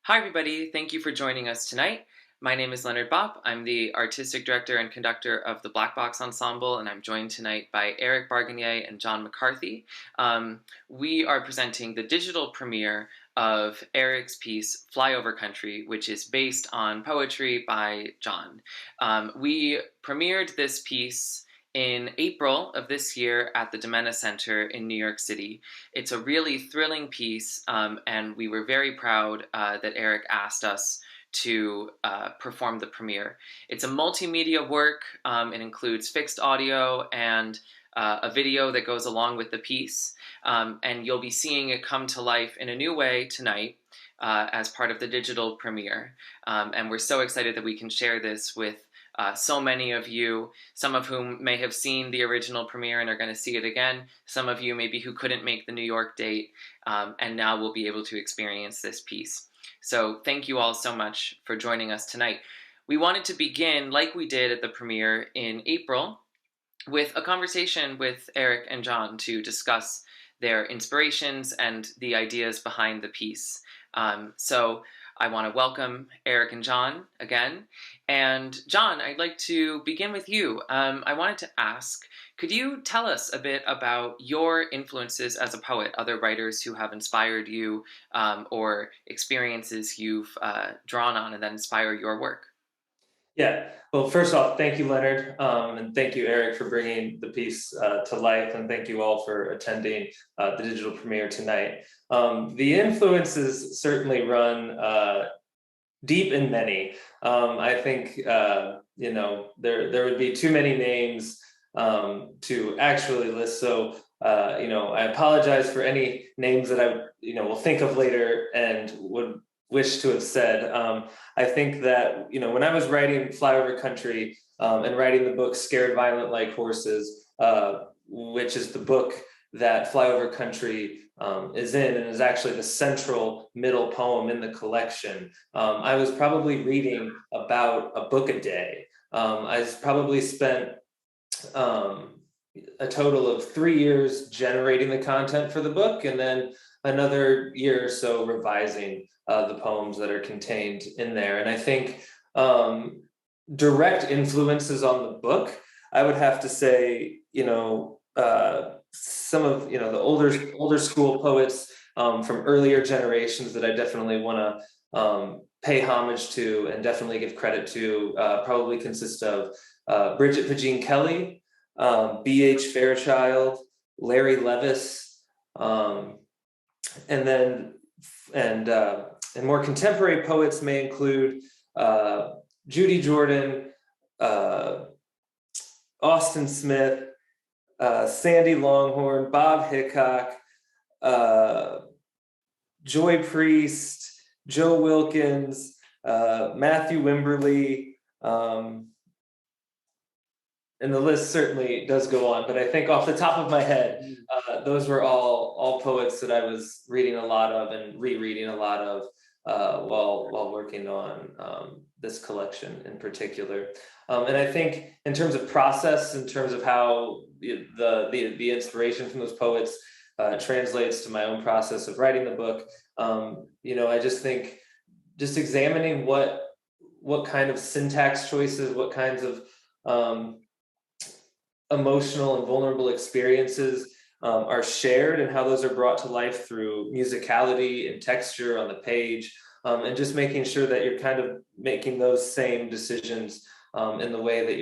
Hi, everybody. Thank you for joining us tonight. My name is Leonard Bopp. I'm the artistic director and conductor of the BlackBox Ensemble, and I'm joined tonight by Erich Barganier and John McCarthy. We are presenting the digital premiere of Erich's piece, Flyover Country, which is based on poetry by John. We premiered this piece in April of this year at the DiMenna Center in New York City. It's a really thrilling piece, and we were very proud that Erich asked us to perform the premiere. It's a multimedia work. It includes fixed audio and a video that goes along with the piece, and you'll be seeing it come to life in a new way tonight as part of the digital premiere. And we're so excited that we can share this with so many of you, some of whom may have seen the original premiere and are going to see it again, some of you maybe who couldn't make the New York date, and now will be able to experience this piece. So thank you all so much for joining us tonight. We wanted to begin, like we did at the premiere in April, with a conversation with Erich and John to discuss their inspirations and the ideas behind the piece. So I want to welcome Erich and John again. And John, I'd like to begin with you. I wanted to ask, could you tell us a bit about your influences as a poet, other writers who have inspired you, or experiences you've drawn on and that inspire your work? Yeah, well, first off, thank you, Leonard, and thank you, Erich, for bringing the piece to life, and thank you all for attending the digital premiere tonight. The influences certainly run deep and many. I think there would be too many names to actually list. So I apologize for any names that I will think of later and would wish to have said. I think that when I was writing Flyover Country and writing the book Scared Violent Like Horses, which is the book that Flyover Country is in and is actually the central middle poem in the collection. I was probably reading about a book a day. I probably spent a total of 3 years generating the content for the book, and then another year or so revising the poems that are contained in there. And I think direct influences on the book, I would have to say, some of the older school poets from earlier generations that I definitely want to pay homage to and definitely give credit to probably consist of Bridget Pagine Kelly, B.H. Fairchild, Larry Levis, and then and more contemporary poets may include Judy Jordan, Austin Smith, Sandy Longhorn, Bob Hickok, Joy Priest, Joe Wilkins, Matthew Wimberly, and the list certainly does go on. But I think off the top of my head, those were all poets that I was reading a lot of and rereading a lot of while working on this collection in particular. And I think in terms of process, in terms of how the inspiration from those poets translates to my own process of writing the book, I just think just examining what kind of syntax choices, what kinds of emotional and vulnerable experiences are shared and how those are brought to life through musicality and texture on the page, and just making sure that you're kind of making those same decisions in the way that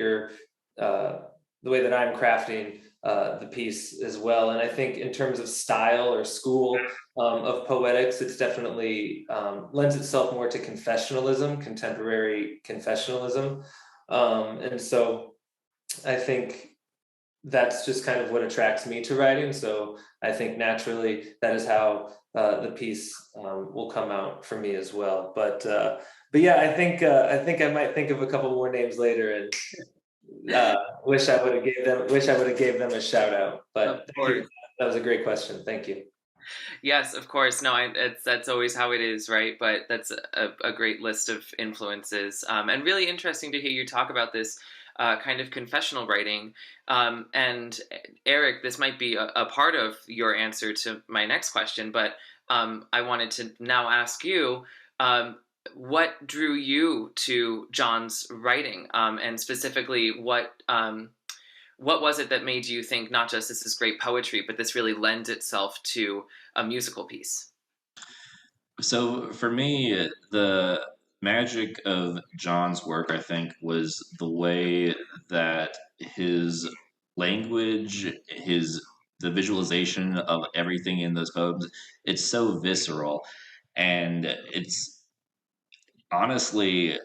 I'm crafting the piece as well. And I think in terms of style or school of poetics, it's definitely lends itself more to confessionalism, contemporary confessionalism. And so I think that's just kind of what attracts me to writing. So I think naturally that is how the piece will come out for me as well. But yeah, I think I might think of a couple more names later and wish I would have gave them a shout out. But thank you. That was a great question. Thank you. Yes, of course. No, that's always how it is, right? But that's a great list of influences, and really interesting to hear you talk about this kind of confessional writing. And Erich, this might be a part of your answer to my next question, but I wanted to now ask you, Um, what drew you to John's writing, and specifically, what was it that made you think not just this is great poetry, but this really lends itself to a musical piece? So for me, the magic of John's work, I think, was the way that his language, his the visualization of everything in those poems, it's so visceral. And it's honestly,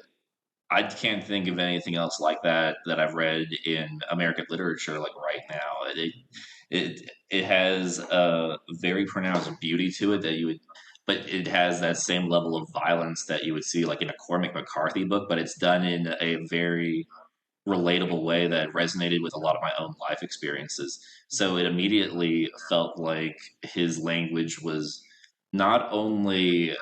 I can't think of anything else like that I've read in American literature like right now. It has a very pronounced beauty to it that you would, but it has that same level of violence that you would see like in a Cormac McCarthy book, but it's done in a very relatable way that resonated with a lot of my own life experiences. So it immediately felt like his language was not only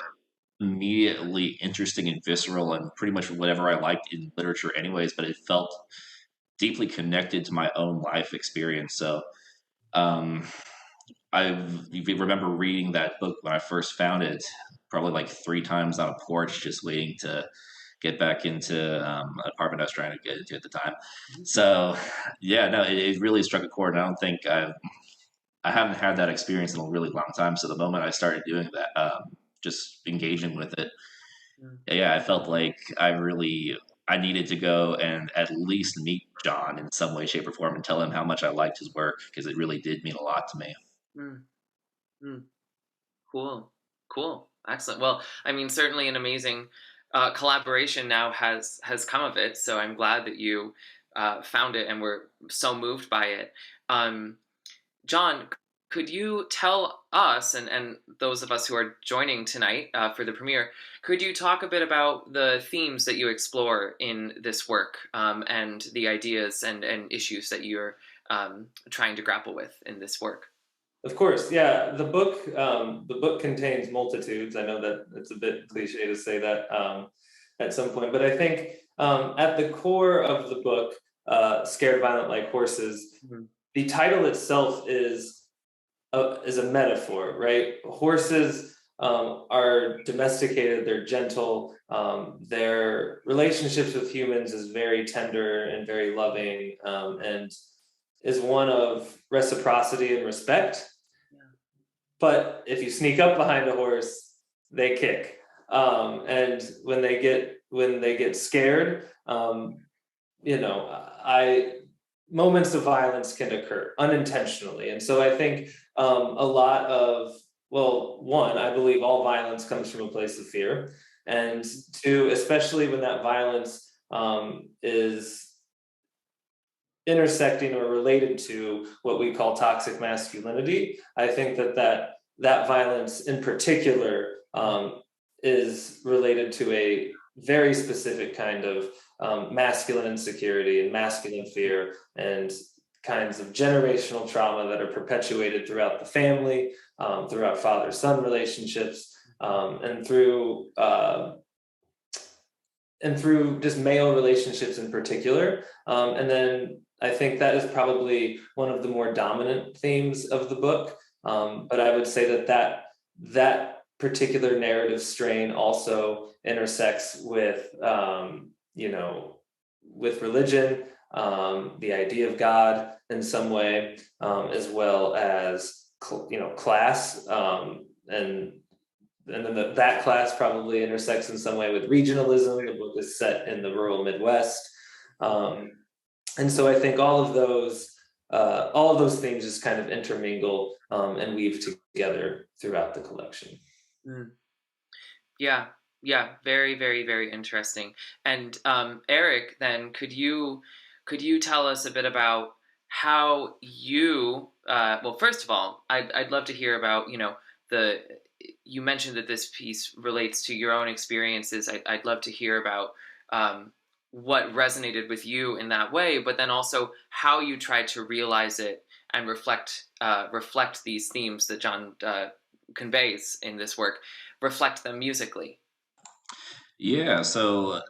immediately interesting and visceral and pretty much whatever I liked in literature anyways, but it felt deeply connected to my own life experience. So um, you remember reading that book when I first found it, probably like 3 times on a porch, just waiting to get back into an apartment I was trying to get into at the time. So yeah, no, it really struck a chord. And I don't think I haven't had that experience in a really long time. So the moment I started doing that, just engaging with it, Mm. yeah, I felt like I needed to go and at least meet John in some way, shape, or form and tell him how much I liked his work because it really did mean a lot to me. Mm. Mm. Cool, cool, excellent. Well, I mean, certainly an amazing collaboration now has come of it. So I'm glad that you found it and were so moved by it. Um, John, could you tell us and those of us who are joining tonight for the premiere, could you talk a bit about the themes that you explore in this work, and the ideas and issues that you're trying to grapple with in this work? Of course, yeah. The book contains multitudes. I know that it's a bit cliche to say that at some point, but I think at the core of the book, "Scared Violent Like Horses," Mhm. the title itself is a metaphor, right? Horses are domesticated, they're gentle, their relationships with humans is very tender and very loving, and is one of reciprocity and respect. Yeah. But if you sneak up behind a horse, they kick. And when they get scared, I moments of violence can occur unintentionally, and so I think a lot of well, one, I believe all violence comes from a place of fear, and two, especially when that violence is intersecting or related to what we call toxic masculinity. I think that violence in particular is related to a very specific kind of masculine insecurity and masculine fear and kinds of generational trauma that are perpetuated throughout the family, throughout father-son relationships, and through just male relationships in particular. And then I think that is probably one of the more dominant themes of the book. But I would say that particular narrative strain also intersects with religion, the idea of God in some way, as well as class, and then that class probably intersects in some way with regionalism. The book is set in the rural Midwest, um, and so I think all of those themes just kind of intermingle and weave together throughout the collection. Mm. Yeah, yeah, very, very, very interesting. And Eric, then could you tell us a bit about how you? Well, first of all, I'd love to hear about the. You mentioned that this piece relates to your own experiences. I'd love to hear about what resonated with you in that way, but then also how you tried to realize it and reflect these themes that John conveys in this work, reflect them musically. Yeah, so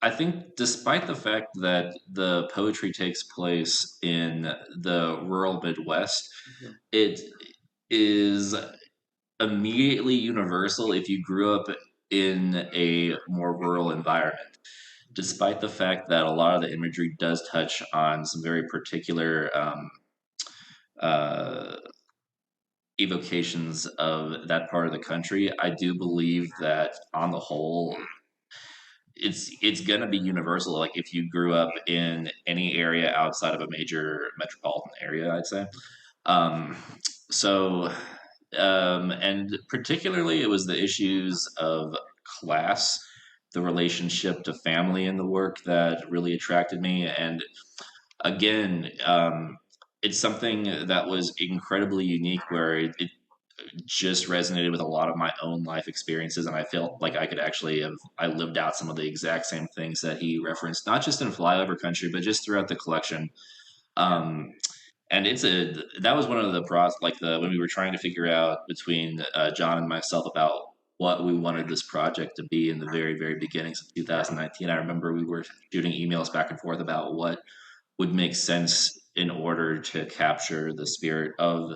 I think despite the fact that the poetry takes place in the rural Midwest, Mhm. it is immediately universal if you grew up in a more rural environment, despite the fact that a lot of the imagery does touch on some very particular uh, evocations of that part of the country. I do believe that on the whole, it's gonna be universal. Like if you grew up in any area outside of a major metropolitan area, I'd say. Um, so, and particularly, it was the issues of class, the relationship to family in the work that really attracted me. And again, it's something that was incredibly unique, where it just resonated with a lot of my own life experiences, and I felt like I could actually have I lived out some of the exact same things that he referenced, not just in Flyover Country, but just throughout the collection. Um, and that was one of the like the when we were trying to figure out between John and myself about what we wanted this project to be in the very very beginnings of 2019. I remember we were shooting emails back and forth about what would make sense in order to capture the spirit of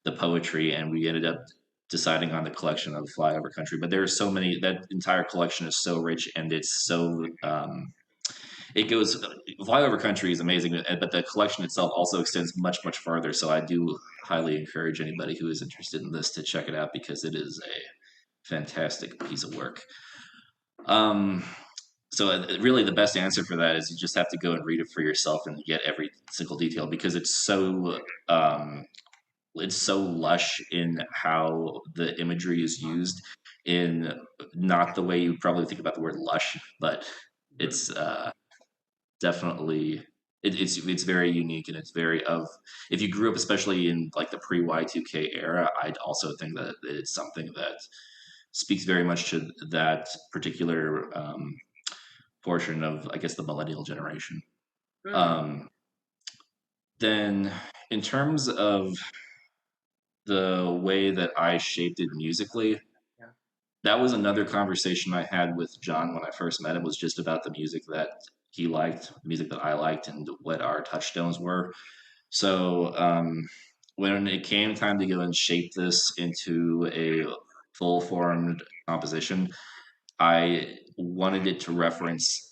the poetry, and we ended up deciding on the collection of Flyover Country. But there are so many, that entire collection is so rich, and it's so it goes Flyover Country is amazing, but the collection itself also extends much much farther. So I do highly encourage anybody who is interested in this to check it out, because it is a fantastic piece of work. So really the best answer for that is you just have to go and read it for yourself and get every single detail, because it's so lush in how the imagery is used, in not the way you probably think about the word lush, but it's definitely it's very unique, and it's very of if you grew up especially in like the pre Y2K era, I'd also think that it's something that speaks very much to that particular portion of, I guess, the millennial generation. Um, then in terms of the way that I shaped it musically, Yeah. that was another conversation I had with John when I first met him, was just about the music that he liked, the music that I liked, and what our touchstones were. So when it came time to go and shape this into a full formed composition, I wanted it to reference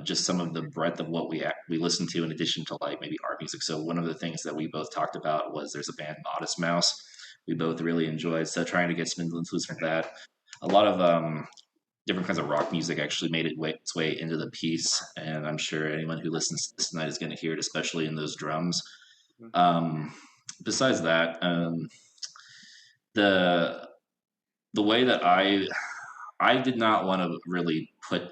just some of the breadth of what we listen to, in addition to like maybe art music. So one of the things that we both talked about was there's a band, Modest Mouse, we both really enjoyed. So trying to get some influence from that. A lot of different kinds of rock music actually made its way into the piece, and I'm sure anyone who listens to this tonight is going to hear it, especially in those drums. Um, Besides that, the the way that I did not want to really put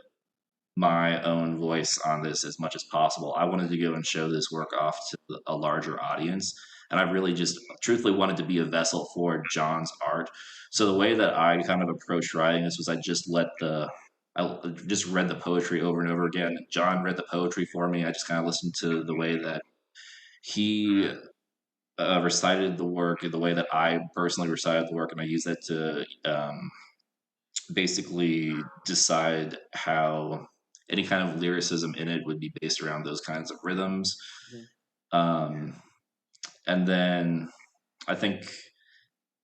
my own voice on this as much as possible. I wanted to go and show this work off to a larger audience. And I really just truthfully wanted to be a vessel for John's art. So the way that I kind of approached writing this was I just read the poetry over and over again. John read the poetry for me. I just kind of listened to the way that he recited the work, and the way that I personally recited the work, and I used that to basically decide how any kind of lyricism in it would be based around those kinds of rhythms. Um, and then I think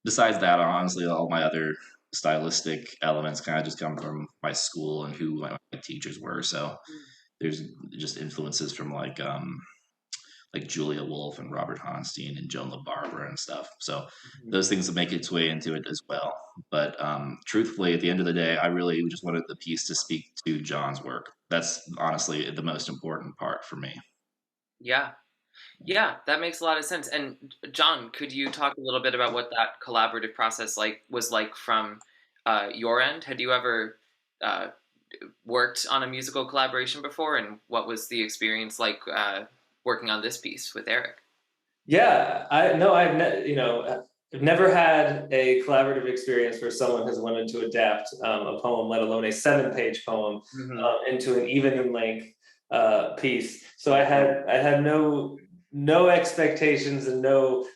besides that, honestly, all my other stylistic elements kind of just come from my school and who my teachers were. So there's just influences from like Julia Wolf and Robert Honstein and Joan LaBarbera and stuff. So those things make its way into it as well. But truthfully, at the end of the day, I really just wanted the piece to speak to John's work. That's honestly the most important part for me. Yeah. Yeah, that makes a lot of sense. And John, could you talk a little bit about what that collaborative process was like from your end? Had you ever uh, worked on a musical collaboration before, and what was the experience like working on this piece with Erich? Yeah, I've never had a collaborative experience where someone has wanted to adapt a poem, let alone a 7-page poem, into an even in length piece. So I had no expectations and no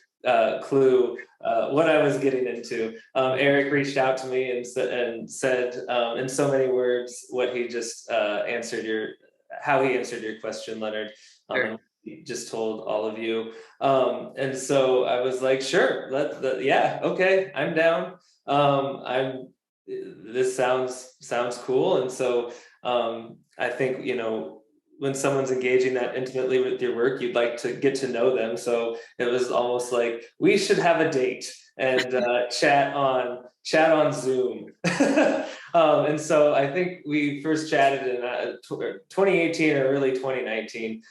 clue what I was getting into. Erich reached out to me and said in so many words what he just how he answered your question, Leonard. Sure. He just told all of you. And so I was like, sure, yeah, okay, I'm down. this sounds cool. And so I think, when someone's engaging that intimately with your work, you'd like to get to know them. So it was almost like we should have a date and chat on Zoom. And so I think we first chatted in 2018 or early 2019.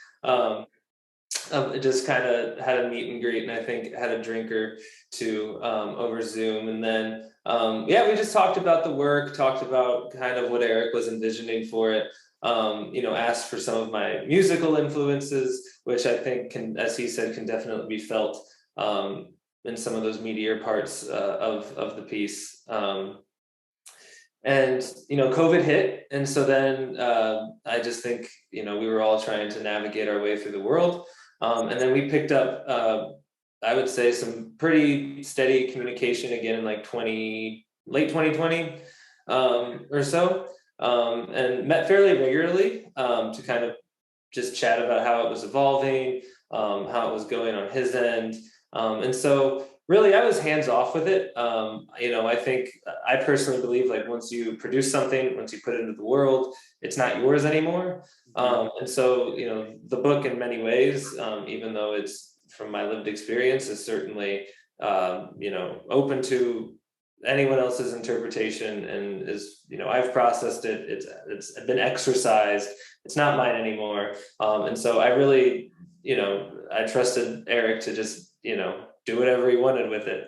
Just kind of had a meet and greet, and I think had a drink or two over Zoom, and then we just talked about the work, talked about kind of what Erich was envisioning for it. Asked for some of my musical influences, which I think can, as he said, can definitely be felt in some of those meatier parts of the piece. And COVID hit, and so then I just think we were all trying to navigate our way through the world, and then we picked up I would say some pretty steady communication again in like late 2020 or so, and met fairly regularly to kind of just chat about how it was evolving, how it was going on his end, and so really, I was hands off with it. I think I personally believe like once you produce something, once you put it into the world, it's not yours anymore. And so, the book in many ways, even though it's from my lived experience, is certainly, open to anyone else's interpretation, and is, I've processed it. It's been exercised. It's not mine anymore. And so I really, I trusted Erich to just, do whatever he wanted with it.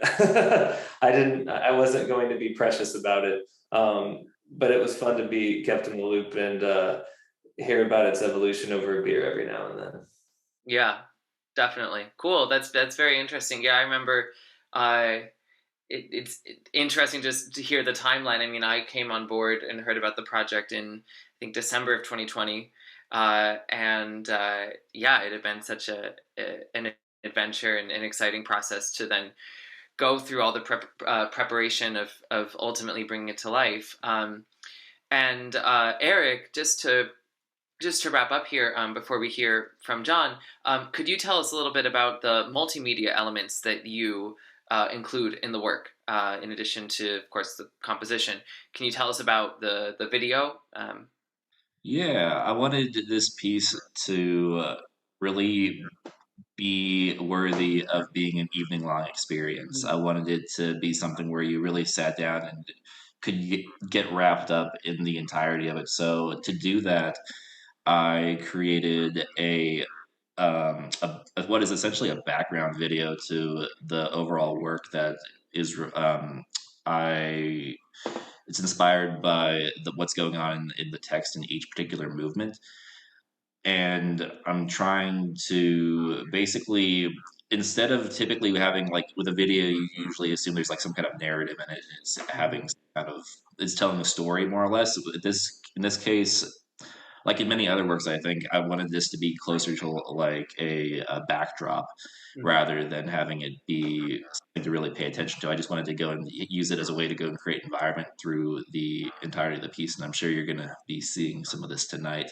I wasn't going to be precious about it. But it was fun to be kept in the loop and hear about its evolution over a beer every now and then. Yeah, definitely. Cool. That's very interesting. Yeah, I remember it's interesting just to hear the timeline. I mean, I came on board and heard about the project in, I think, December of 2020. It had been such an adventure and an exciting process to then go through all the preparation of ultimately bringing it to life. Erich, just to wrap up here, before we hear from John, could you tell us a little bit about the multimedia elements that you include in the work, in addition to, of course, the composition? Can you tell us about the video? Yeah, I wanted this piece to really be worthy of being an evening long experience. I wanted it to be something where you really sat down and could get wrapped up in the entirety of it. So to do that, I created what is essentially a background video to the overall work that is I it's inspired by what's going on in the text in each particular movement. And I'm trying to basically, instead of typically having, like with a video, you usually assume there's like some kind of narrative in it. It's having some kind of, it's telling a story more or less. In this case, like in many other works, I think I wanted this to be closer to like a backdrop rather than having it be something to really pay attention to. I just wanted to go and use it as a way to go and create environment through the entirety of the piece. And I'm sure you're going to be seeing some of this tonight.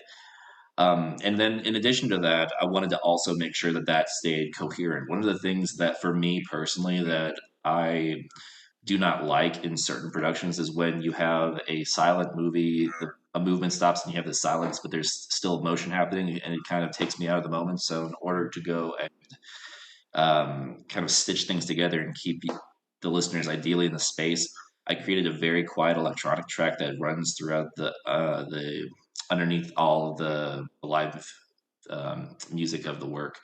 And then in addition to that, I wanted to also make sure that that stayed coherent. One of the things that for me personally that I do not like in certain productions is when you have a silent movie, a movement stops and you have the silence, but there's still motion happening, and it kind of takes me out of the moment. So in order to go and kind of stitch things together and keep the listeners ideally in the space, I created a very quiet electronic track that runs throughout the underneath all the live music of the work.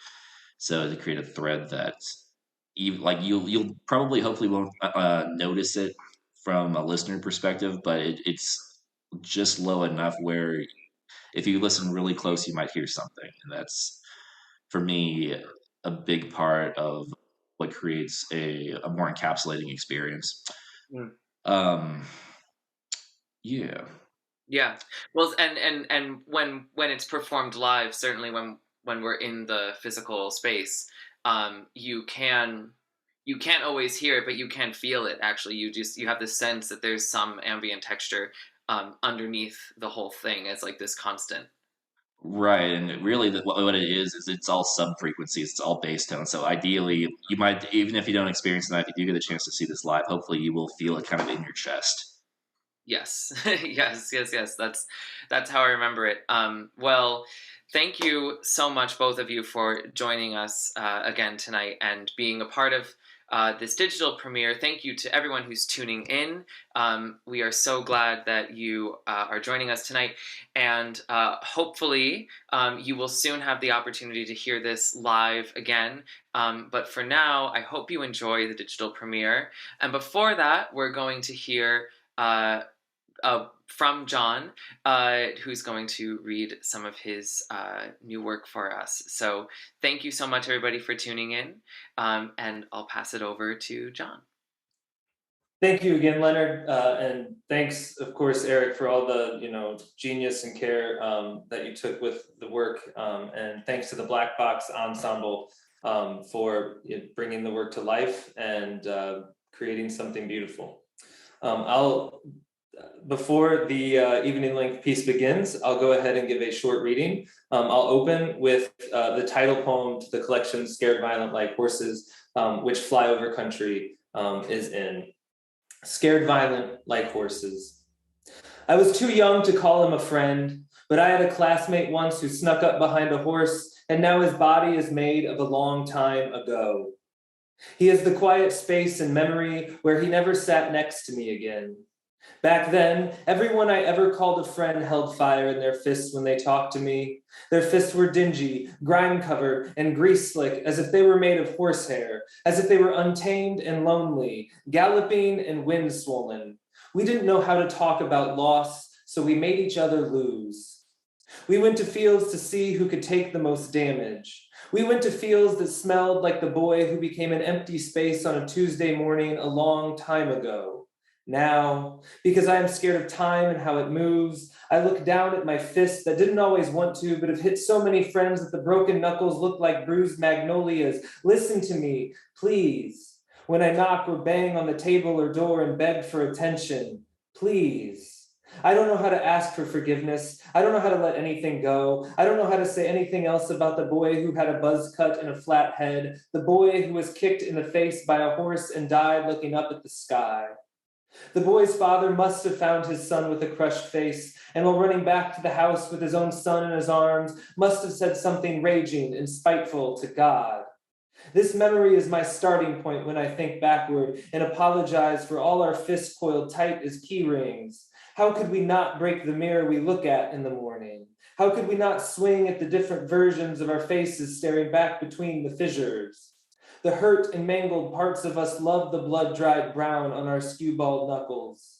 So to create a thread that you'll probably hopefully won't notice it from a listener perspective, but it's just low enough where if you listen really close, you might hear something, and that's for me a big part of what creates a more encapsulating experience. Um, yeah. Yeah. Well, and when it's performed live, certainly when we're in the physical space, you can't always hear it, but you can feel it. Actually, you have the sense that there's some ambient texture underneath the whole thing as like this constant. Right, and really, what it is it's all sub frequencies, it's all bass tone. So ideally, you might, even if you don't experience that, if you do get a chance to see this live, hopefully you will feel it kind of in your chest. Yes, yes. That's how I remember it. Well, thank you so much, both of you, for joining us again tonight and being a part of this digital premiere. Thank you to everyone who's tuning in. We are so glad that you are joining us tonight, and hopefully you will soon have the opportunity to hear this live again. But for now, I hope you enjoy the digital premiere. And before that, we're going to hear. From John, who's going to read some of his new work for us. So thank you so much, everybody, for tuning in, and I'll pass it over to John. Thank you again, Leonard, and thanks, of course, Erich, for all the genius and care that you took with the work, and thanks to the BlackBox Ensemble for bringing the work to life and creating something beautiful. Before the evening length piece begins, I'll go ahead and give a short reading. I'll open with the title poem to the collection Scared Violent Like Horses, which Flyover Country is in. Scared violent like horses. I was too young to call him a friend, but I had a classmate once who snuck up behind a horse, and now his body is made of a long time ago. He is the quiet space in memory where he never sat next to me again. Back then, everyone I ever called a friend held fire in their fists when they talked to me. Their fists were dingy, grime-covered, and grease-slick, as if they were made of horsehair, as if they were untamed and lonely, galloping and wind-swollen. We didn't know how to talk about loss, so we made each other lose. We went to fields to see who could take the most damage. We went to fields that smelled like the boy who became an empty space on a Tuesday morning a long time ago. Now, because I am scared of time and how it moves, I look down at my fists that didn't always want to, but have hit so many friends that the broken knuckles look like bruised magnolias. Listen to me, please. When I knock or bang on the table or door and beg for attention, please. I don't know how to ask for forgiveness. I don't know how to let anything go. I don't know how to say anything else about the boy who had a buzz cut and a flat head, the boy who was kicked in the face by a horse and died looking up at the sky. The boy's father must have found his son with a crushed face, and while running back to the house with his own son in his arms, must have said something raging and spiteful to God. This memory is my starting point when I think backward and apologize for all our fists coiled tight as key rings. How could we not break the mirror we look at in the morning? How could we not swing at the different versions of our faces staring back between the fissures? The hurt and mangled parts of us loved the blood-dried brown on our skew-balled knuckles.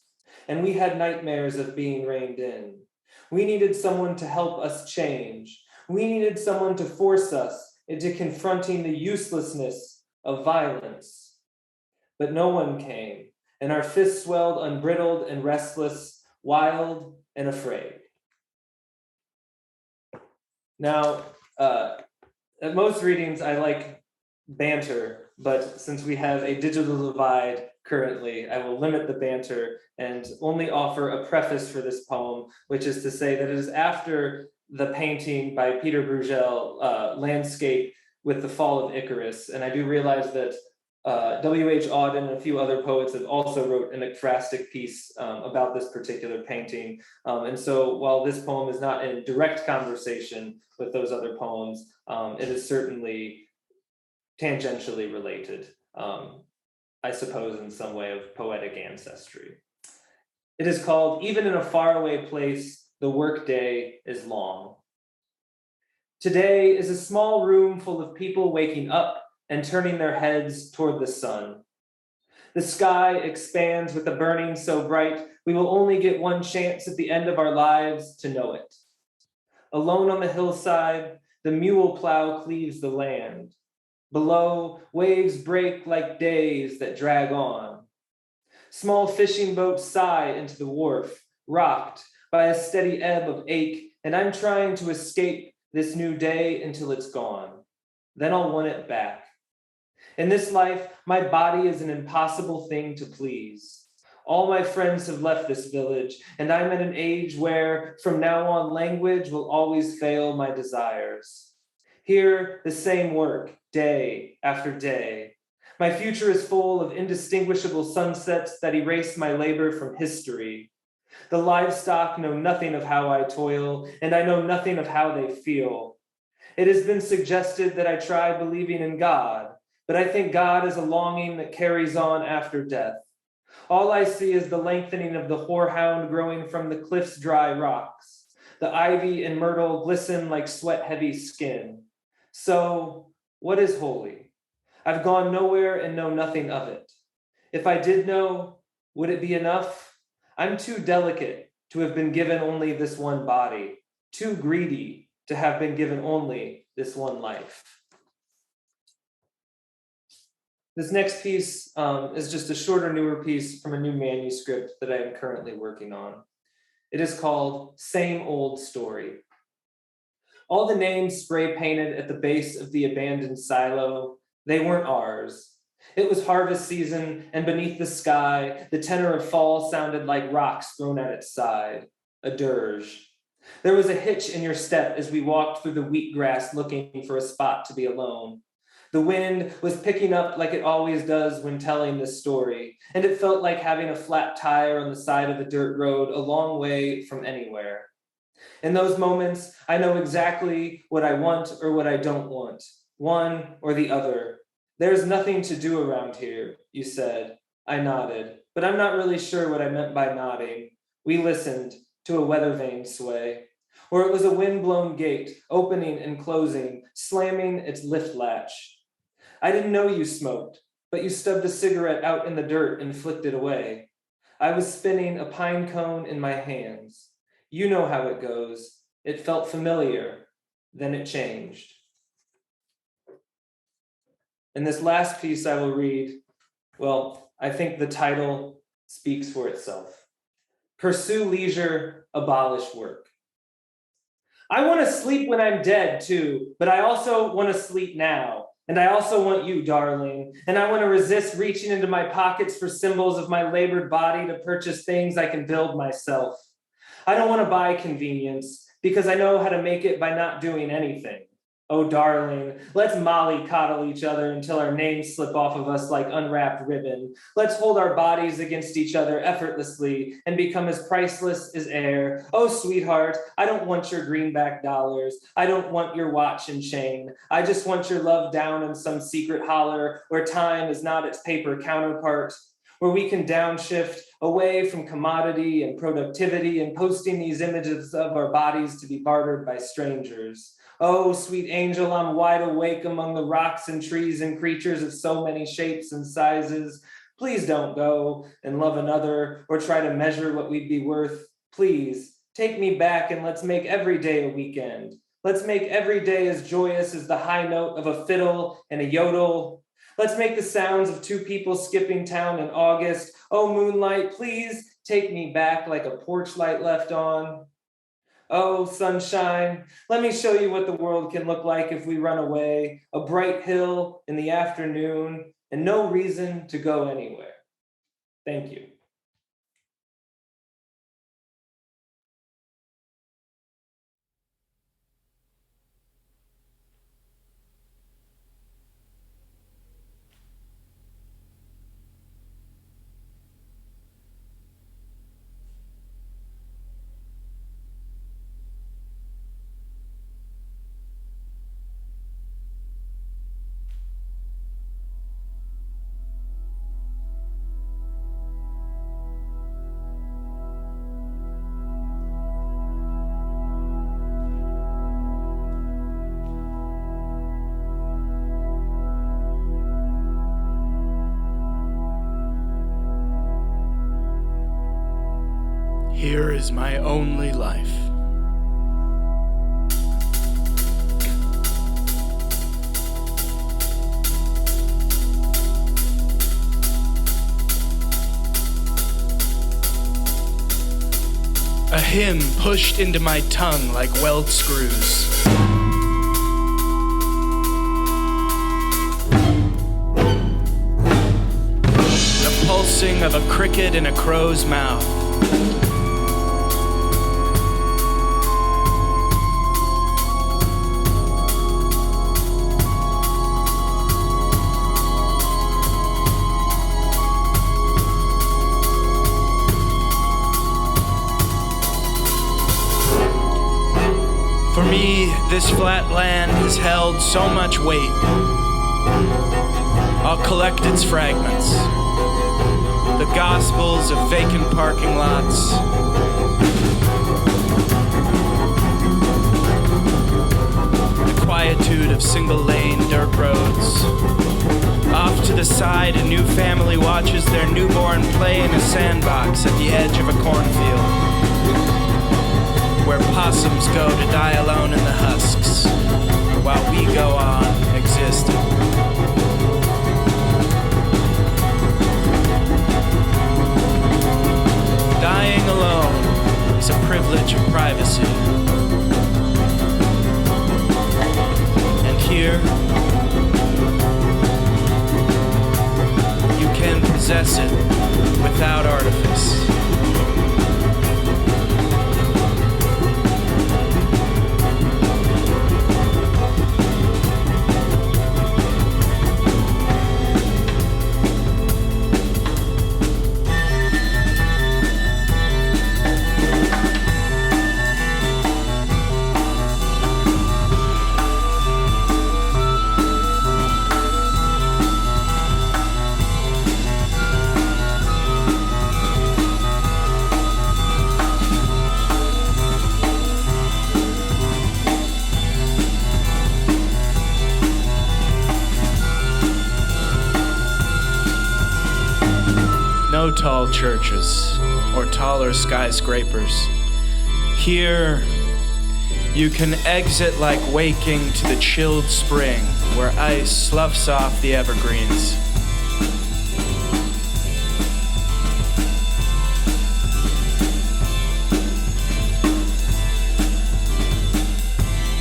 And we had nightmares of being reined in. We needed someone to help us change. We needed someone to force us into confronting the uselessness of violence. But no one came, and our fists swelled unbridled and restless, wild and afraid. Now, at most readings, I like banter, but since we have a digital divide currently, I will limit the banter and only offer a preface for this poem, which is to say that it is after the painting by Peter Bruegel, Landscape with the Fall of Icarus. And I do realize that W.H. Auden and a few other poets have also wrote an ekphrastic piece about this particular painting. And so while this poem is not in direct conversation with those other poems, it is certainly tangentially related, I suppose, in some way of poetic ancestry. It is called Even in a Faraway Place, the Workday is Long. Today is a small room full of people waking up and turning their heads toward the sun. The sky expands with a burning so bright, we will only get one chance at the end of our lives to know it. Alone on the hillside, the mule plow cleaves the land. Below, waves break like days that drag on. Small fishing boats sigh into the wharf, rocked by a steady ebb of ache, and I'm trying to escape this new day until it's gone. Then I'll want it back. In this life, my body is an impossible thing to please. All my friends have left this village, and I'm at an age where, from now on, language will always fail my desires. Here, the same work, day after day. My future is full of indistinguishable sunsets that erase my labor from history. The livestock know nothing of how I toil, and I know nothing of how they feel. It has been suggested that I try believing in God, but I think God is a longing that carries on after death. All I see is the lengthening of the horehound growing from the cliff's dry rocks. The ivy and myrtle glisten like sweat-heavy skin. So, what is holy? I've gone nowhere and know nothing of it. If I did know, would it be enough? I'm too delicate to have been given only this one body, too greedy to have been given only this one life. This next piece is just a shorter, newer piece from a new manuscript that I am currently working on. It is called Same Old Story. All the names spray painted at the base of the abandoned silo, they weren't ours. It was harvest season, and beneath the sky, the tenor of fall sounded like rocks thrown at its side, a dirge. There was a hitch in your step as we walked through the wheatgrass looking for a spot to be alone. The wind was picking up like it always does when telling this story, and it felt like having a flat tire on the side of a dirt road a long way from anywhere. In those moments, I know exactly what I want or what I don't want, one or the other. There's nothing to do around here, you said. I nodded, but I'm not really sure what I meant by nodding. We listened to a weather vane sway, or it was a wind-blown gate, opening and closing, slamming its lift latch. I didn't know you smoked, but you stubbed a cigarette out in the dirt and flicked it away. I was spinning a pine cone in my hands. You know how it goes. It felt familiar, then it changed. And this last piece I will read, well, I think the title speaks for itself. Pursue leisure, abolish work. I want to sleep when I'm dead too, but I also want to sleep now. And I also want you, darling. And I want to resist reaching into my pockets for symbols of my labored body to purchase things I can build myself. I don't want to buy convenience because I know how to make it by not doing anything. Oh, darling, let's mollycoddle each other until our names slip off of us like unwrapped ribbon. Let's hold our bodies against each other effortlessly and become as priceless as air. Oh, sweetheart, I don't want your greenback dollars. I don't want your watch and chain. I just want your love down in some secret holler where time is not its paper counterpart, where we can downshift away from commodity and productivity and posting these images of our bodies to be bartered by strangers. Oh, sweet angel, I'm wide awake among the rocks and trees and creatures of so many shapes and sizes. Please don't go and love another or try to measure what we'd be worth. Please, take me back and let's make every day a weekend. Let's make every day as joyous as the high note of a fiddle and a yodel. Let's make the sounds of two people skipping town in August. Oh, moonlight, please take me back like a porch light left on. Oh, sunshine, let me show you what the world can look like if we run away. A bright hill in the afternoon and no reason to go anywhere. Thank you. Here is my only life. A hymn pushed into my tongue like weld screws. The pulsing of a cricket in a crow's mouth. For me, this flat land has held so much weight. I'll collect its fragments. The gospels of vacant parking lots. The quietude of single-lane dirt roads. Off to the side, a new family watches their newborn play in a sandbox at the edge of a cornfield, where possums go to die alone in the husks, while we go on existing. Dying alone is a privilege of privacy. And here, you can possess it without artifice. No tall churches or taller skyscrapers. Here, you can exit like waking to the chilled spring where ice sloughs off the evergreens.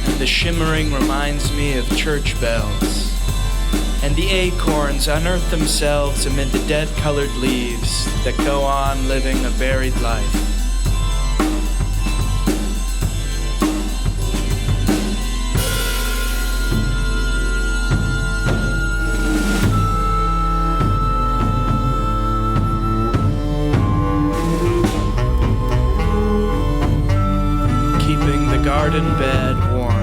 And the shimmering reminds me of church bells. And the acorns unearth themselves amid the dead-colored leaves that go on living a buried life. Keeping the garden bed warm.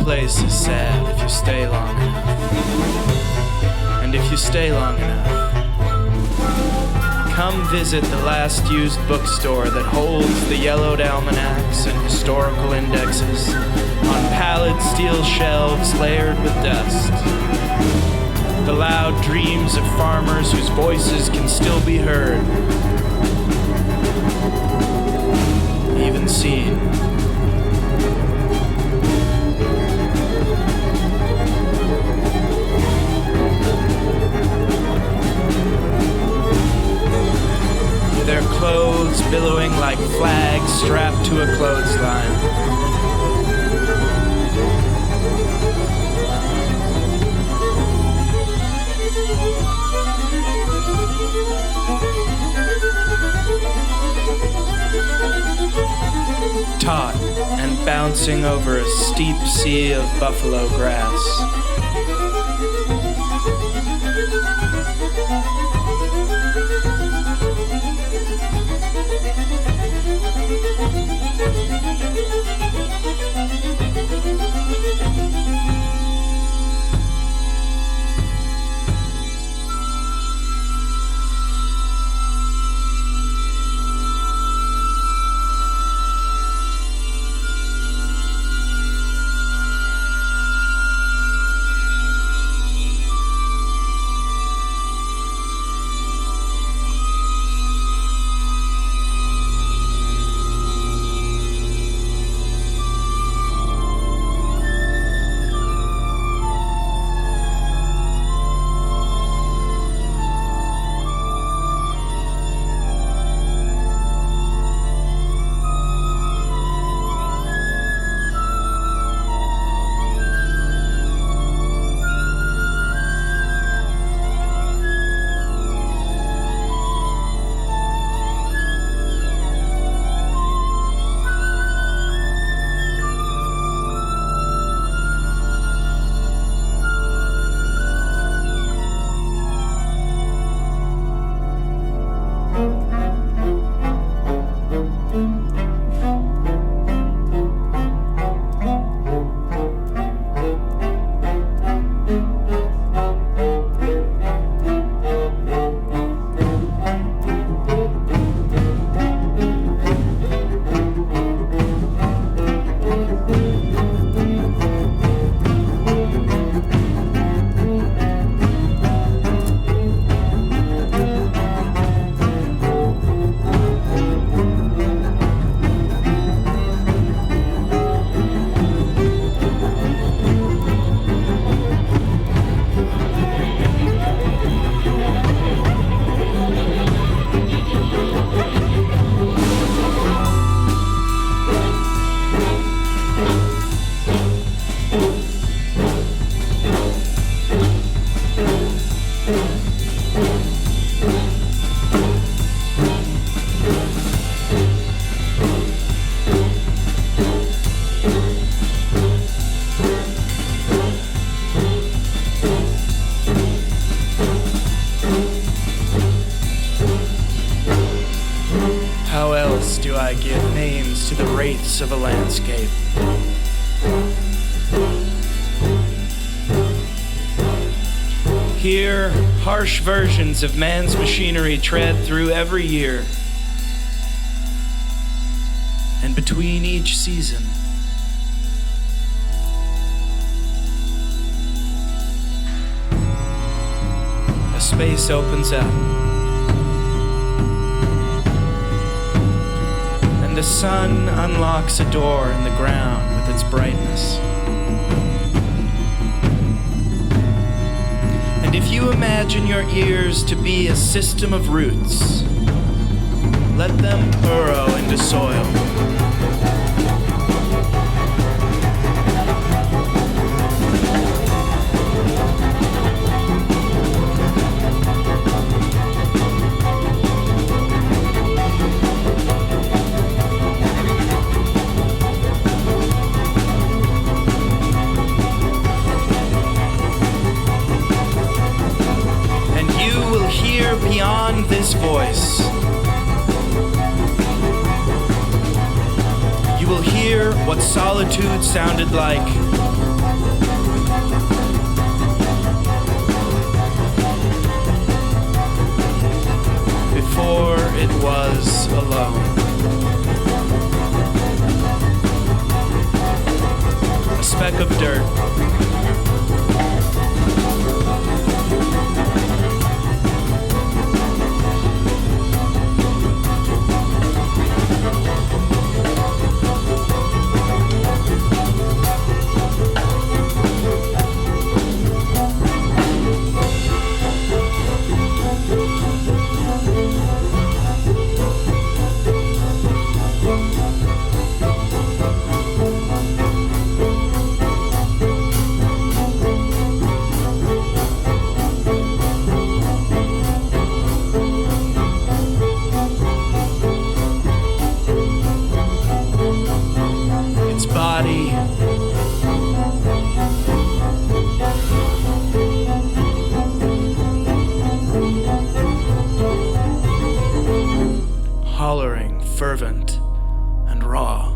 Place is sad if you stay long enough. And if you stay long enough, come visit the last used bookstore that holds the yellowed almanacs and historical indexes on pallid steel shelves layered with dust. The loud dreams of farmers whose voices can still be heard, even seen. Their clothes billowing like flags strapped to a clothesline. Taut and bouncing over a steep sea of buffalo grass. depths of a landscape. Here, harsh versions of man's machinery tread through every year. And between each season, a space opens up. And the sun unlocks a door in the ground with its brightness. And if you imagine your ears to be a system of roots, let them burrow into soil. Beyond this voice, you will hear what solitude sounded like. Before it was alone. A speck of dirt. Fervent and raw.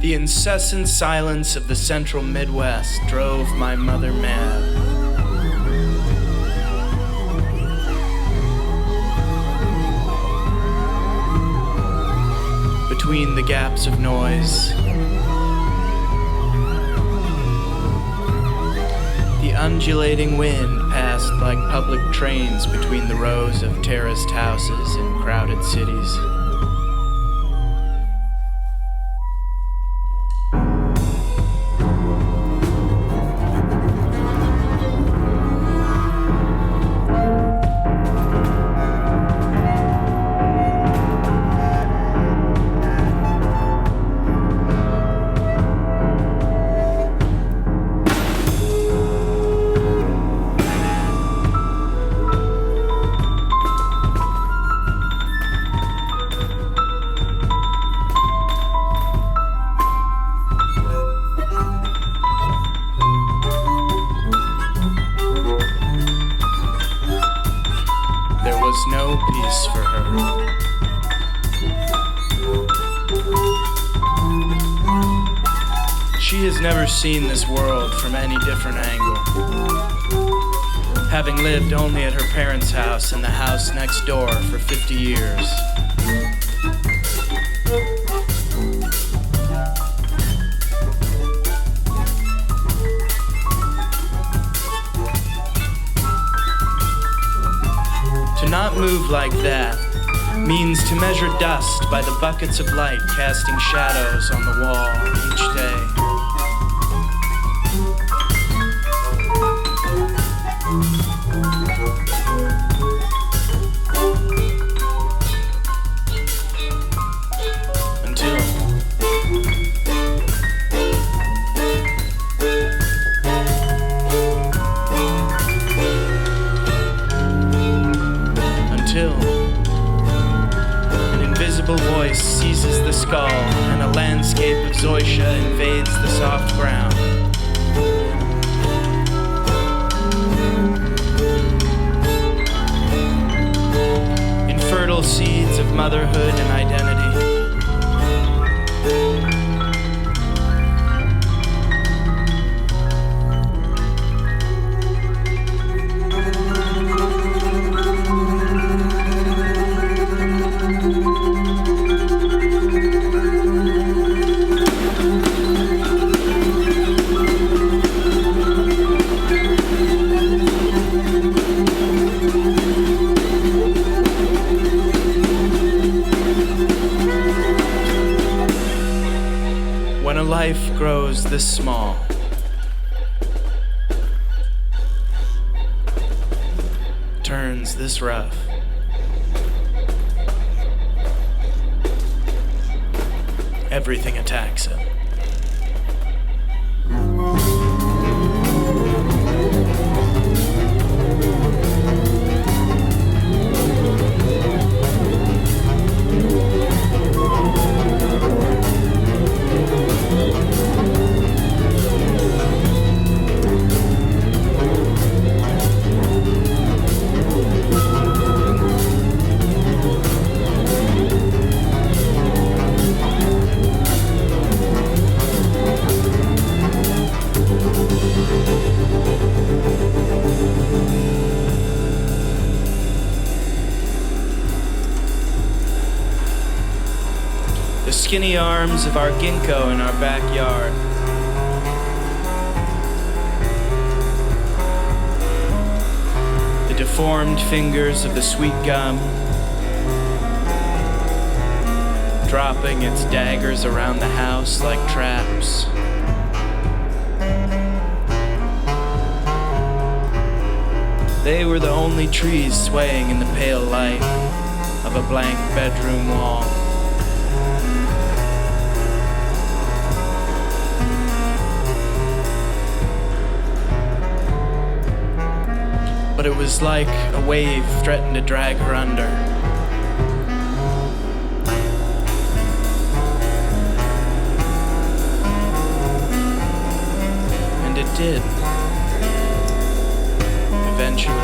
The incessant silence of the central Midwest drove my mother mad. between the gaps of noise. The undulating wind passed like public trains between the rows of terraced houses in crowded cities. No peace for her. She has never seen this world from any different angle, having lived only at her parents' house and the house next door for 50 years. To not move like that means to measure dust by the buckets of light casting shadows on the wall each day. Voice seizes the skull, and a landscape of zoysia invades the soft ground. Infertile seeds of motherhood and identity. When a life grows this small, turns this rough, everything attacks it. The skinny arms of our ginkgo in our backyard. The deformed fingers of the sweet gum, dropping its daggers around the house like traps. They were the only trees swaying in the pale light of a blank bedroom wall. But it was like a wave threatened to drag her under. And it did. Eventually.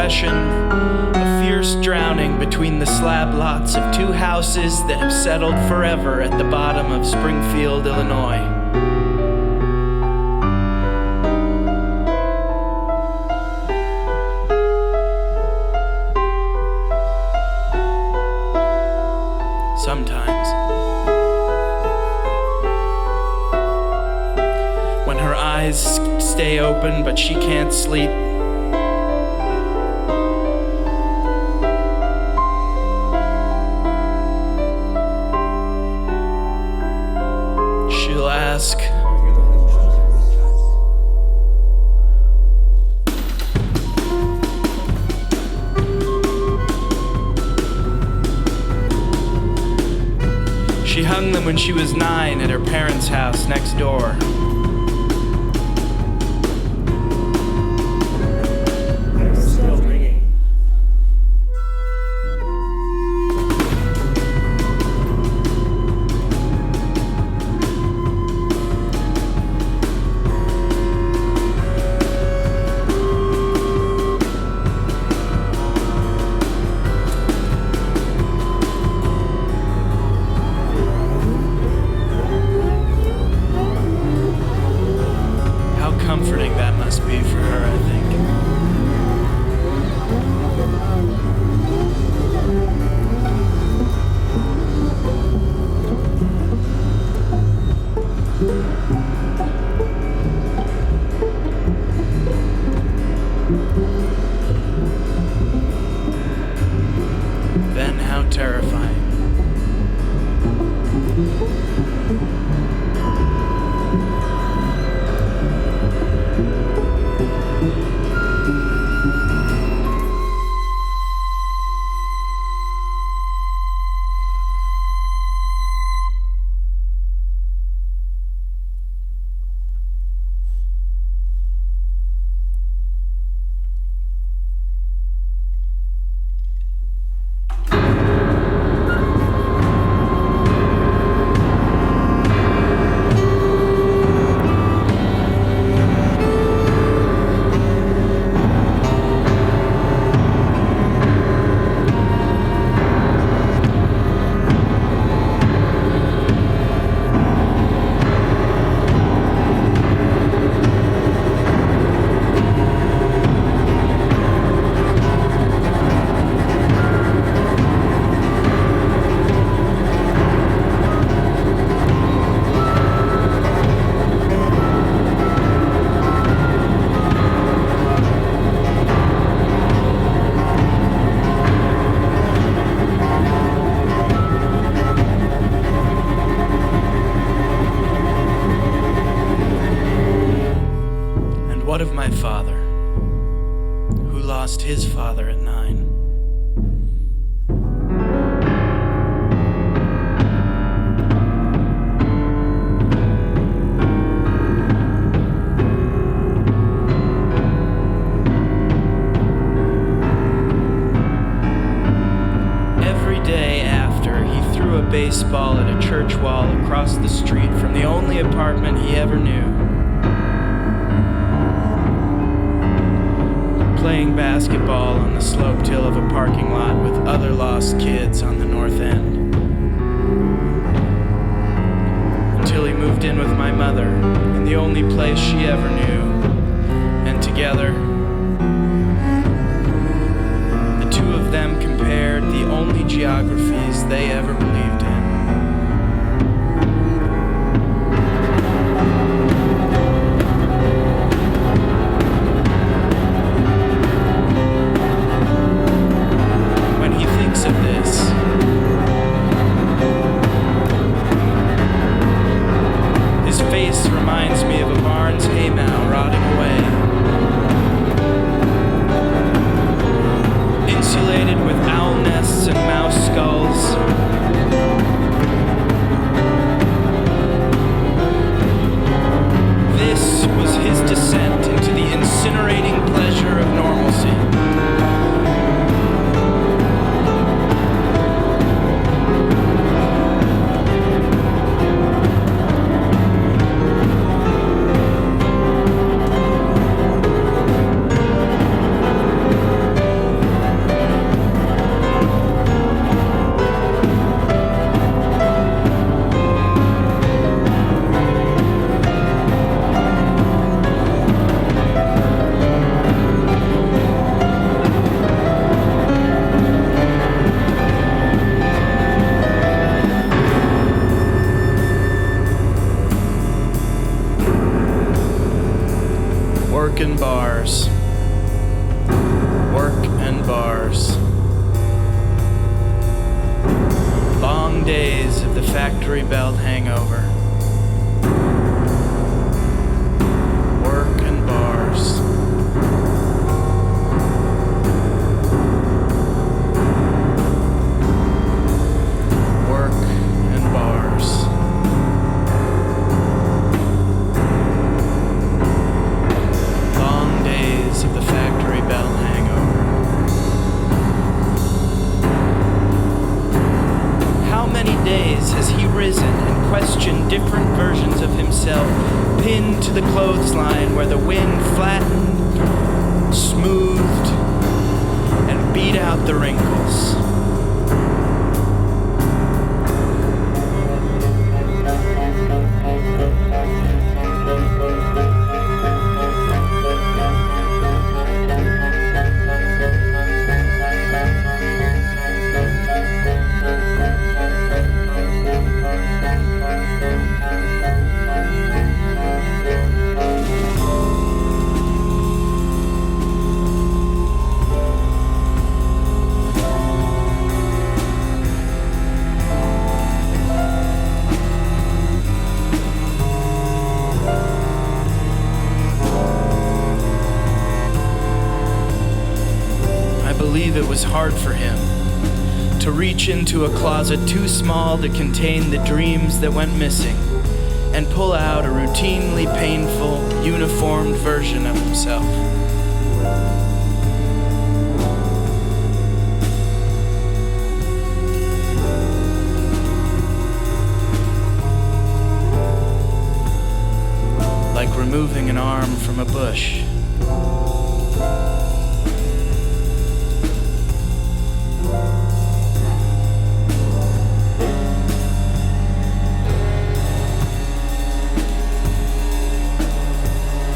succession, a fierce drowning between the slab lots of two houses that have settled forever at the bottom of Springfield, Illinois. Sometimes, when her eyes stay open but she can't sleep, she'll ask, she hung them when she was 9 at her parents' house next door. Comforting that must be for her, I think. Then how terrifying. What of my father, who lost his father at 9? Every day after, he threw a baseball at a church wall across the street from the only apartment he ever knew. Playing basketball on the sloped hill of a parking lot with other lost kids on the north end. Until he moved in with my mother in the only place she ever knew, and together, the two of them compared the only geographies they ever believed in. Of this, his face reminds me of a barn's haymow rotting away, insulated with owl nests and mouse skulls, Work and bars. Work and bars. Long days of the factory belt hangover. Work and bars. Work and bars. Long days of the factory belt hangover. How many days has he risen and questioned different versions of himself, pinned to the clothesline where the wind flattened, smoothed, and beat out the wrinkles? It was hard for him to reach into a closet too small to contain the dreams that went missing and pull out a routinely painful, uniformed version of himself. Like removing an arm from a bush.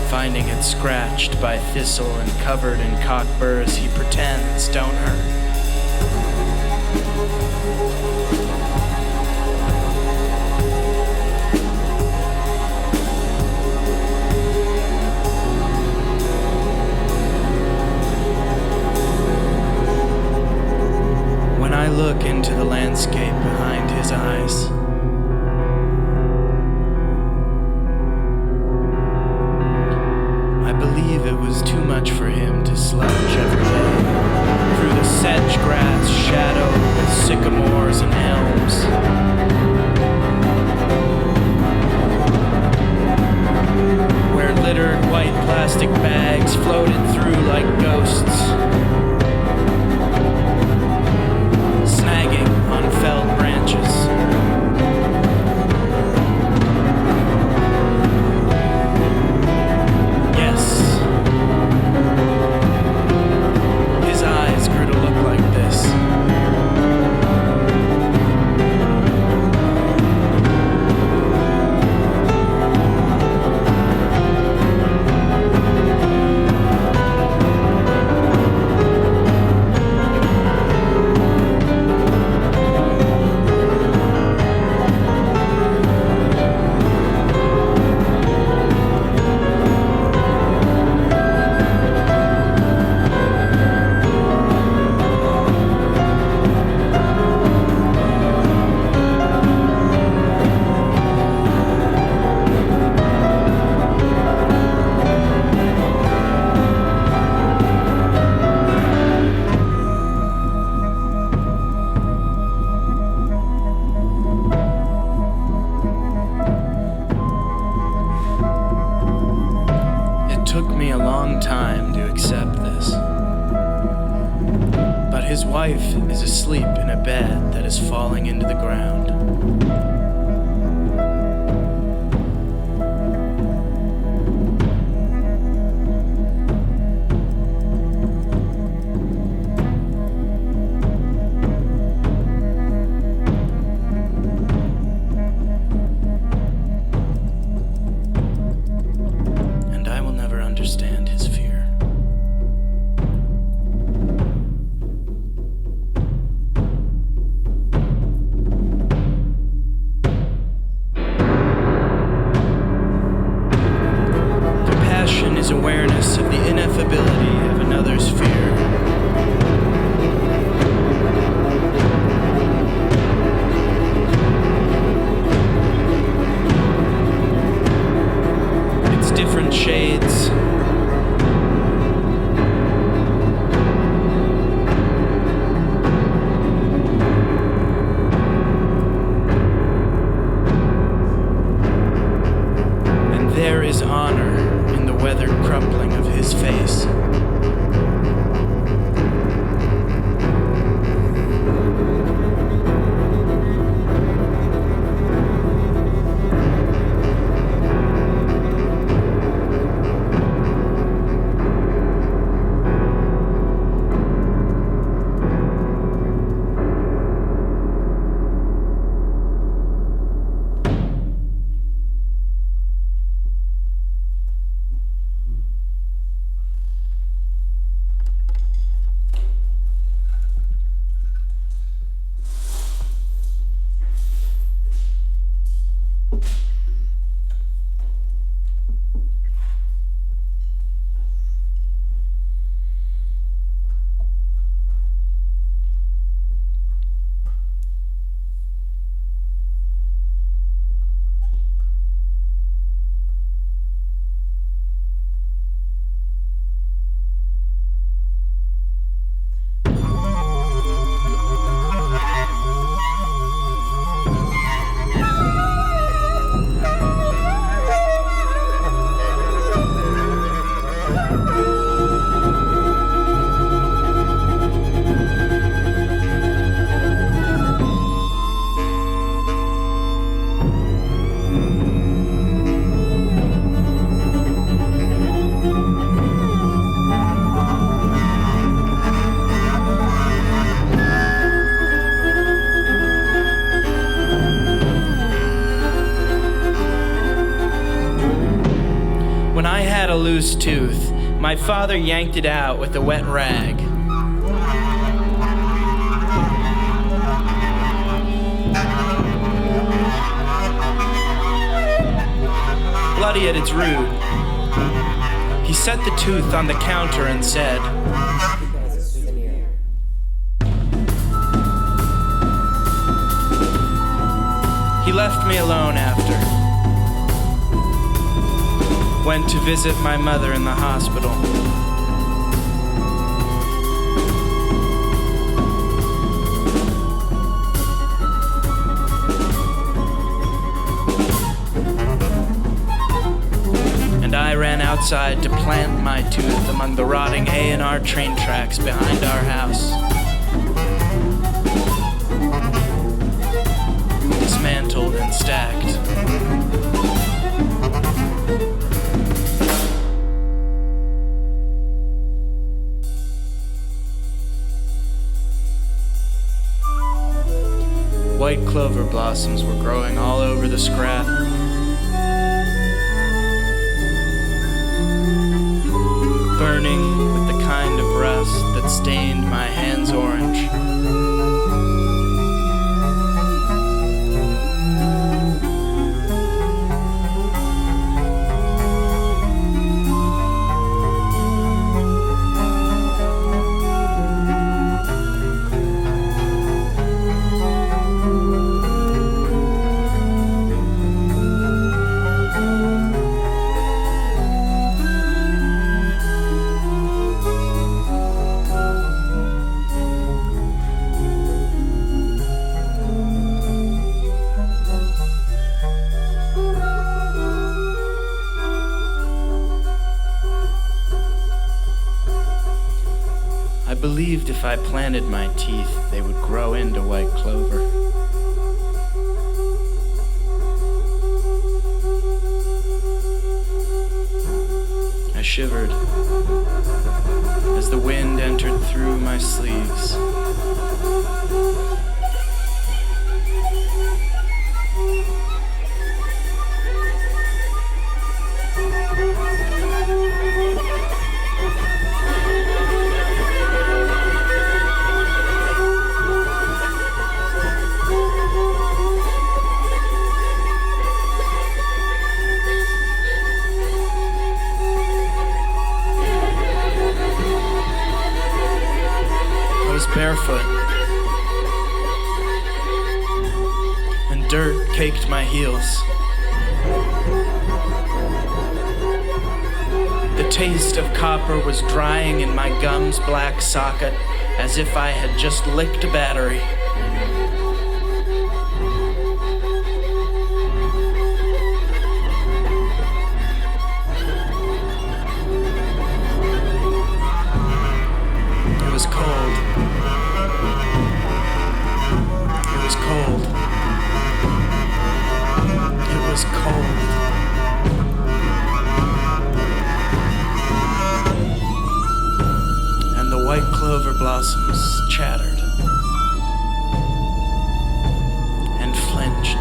Finding it scratched by thistle and covered in cockburrs he pretends don't hurt. When I look into the landscape behind his eyes, it was too much for him to slouch every day through the sedge grass shadowed with sycamores and elms. Where littered white plastic bags floated through like ghosts, snagging on felled branches. His wife is asleep in a bed that is falling into the ground. And I will never understand his fear. weathered crumpling of his face. When I had a loose tooth, my father yanked it out with a wet rag. Bloody at its root, he set the tooth on the counter and said, he left me alone after. Went to visit my mother in the hospital. And I ran outside to plant my tooth among the rotting A&R train tracks behind our house. Dismantled and stacked. White clover blossoms were growing all over the scrap. Burning with the kind of rust that stained my hands orange. I believed if I planted my teeth, they would grow into white clover. I shivered as the wind entered through my sleeves. Barefoot, and dirt caked my heels. The taste of copper was drying in my gum's black socket as if I had just licked a battery. was cold. And the white clover blossoms chattered and flinched.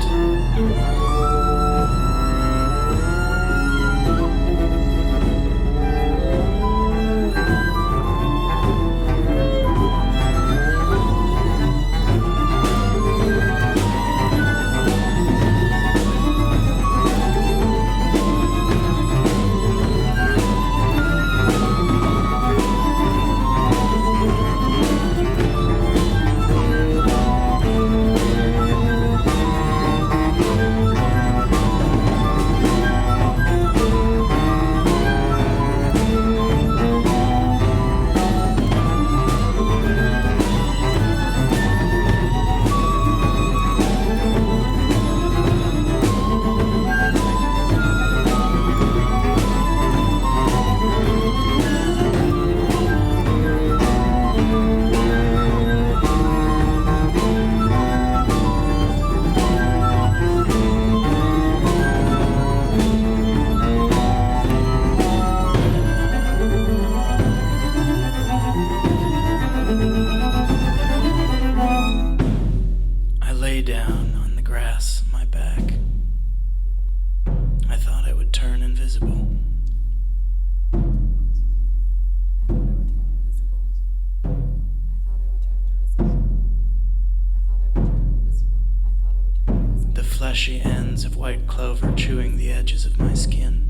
Fleshy ends of white clover chewing the edges of my skin.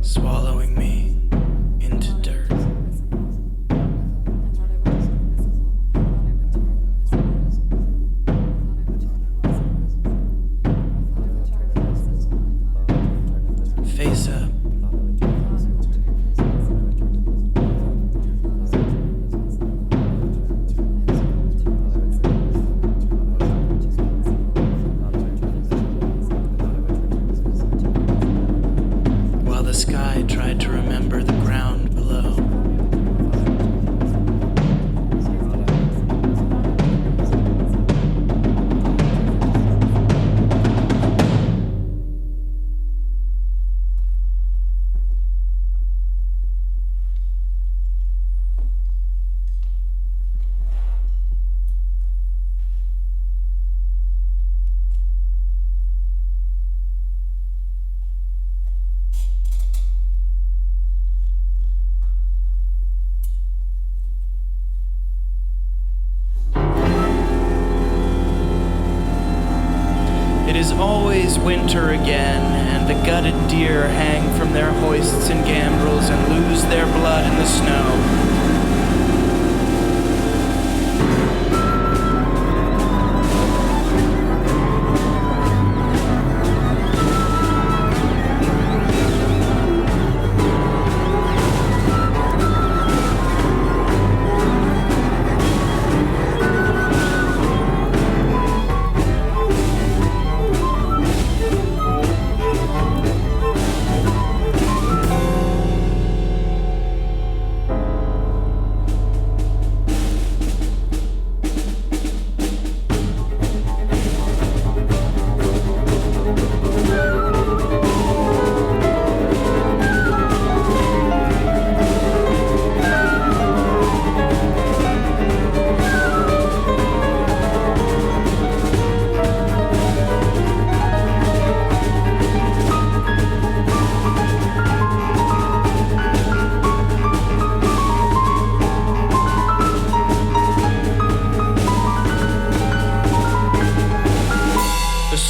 Swallowing me into dirt. Face up. Sky tried to remember the ground below. It is always winter again, and the gutted deer hang from their hoists and gambrels and lose their blood in the snow.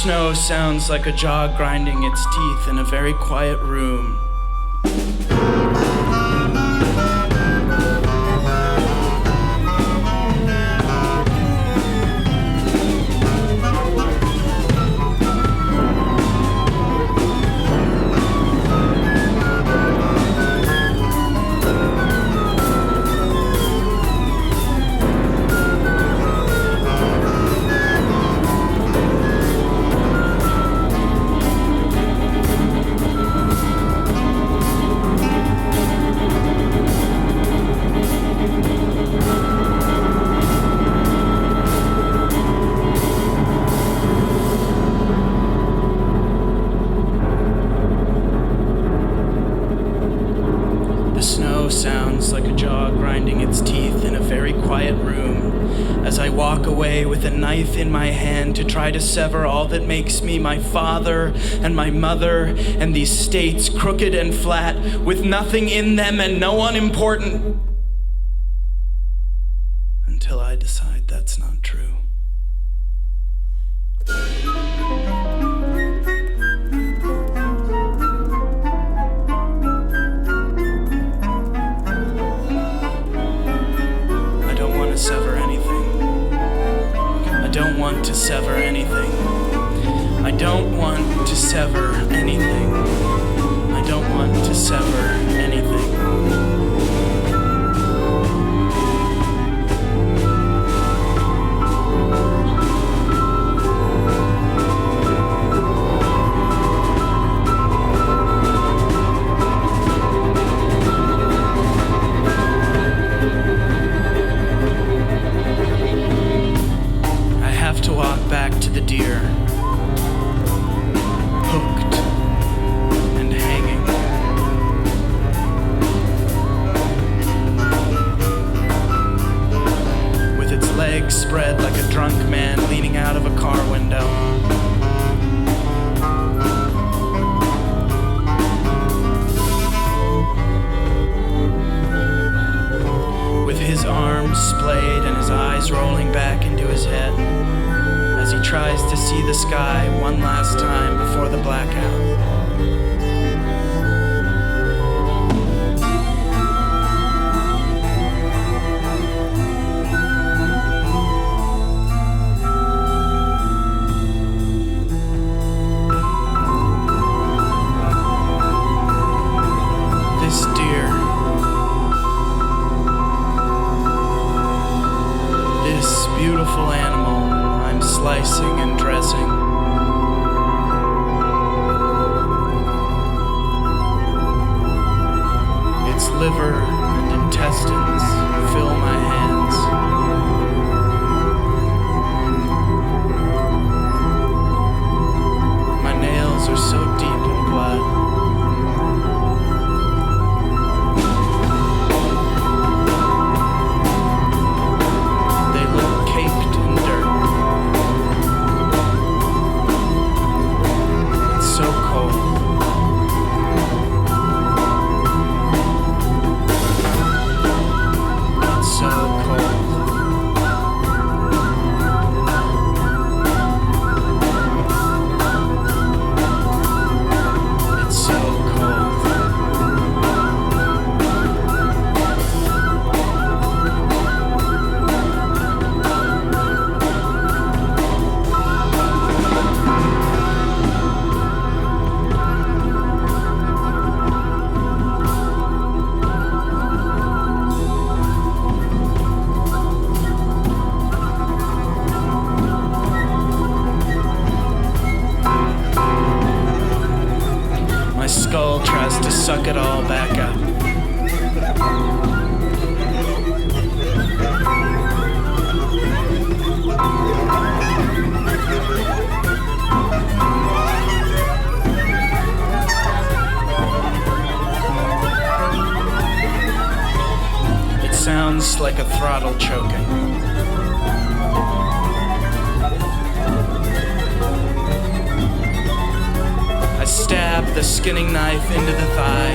Snow sounds like a jaw grinding its teeth in a very quiet room. echo sounds like a jaw grinding its teeth in a very quiet room as I walk away with a knife in my hand to try to sever all that makes me my father and my mother and these states crooked and flat with nothing in them and no one important. Until I decide that's not true. Sever anything. I don't want to sever anything. I don't want to sever anything. I don't want to sever anything. Back to the deer, hooked and hanging. With its legs spread like a drunk man leaning out of a car window. With his arms splayed and his eyes rolling back into his head. As he tries to see the sky one last time before the blackout. This deer, this beautiful animal, slicing and dressing. Its liver and intestines fill my hands. My nails are so deep in blood. Skull tries to suck it all back up. It sounds like a throttle choking. Stab the skinning knife into the thigh.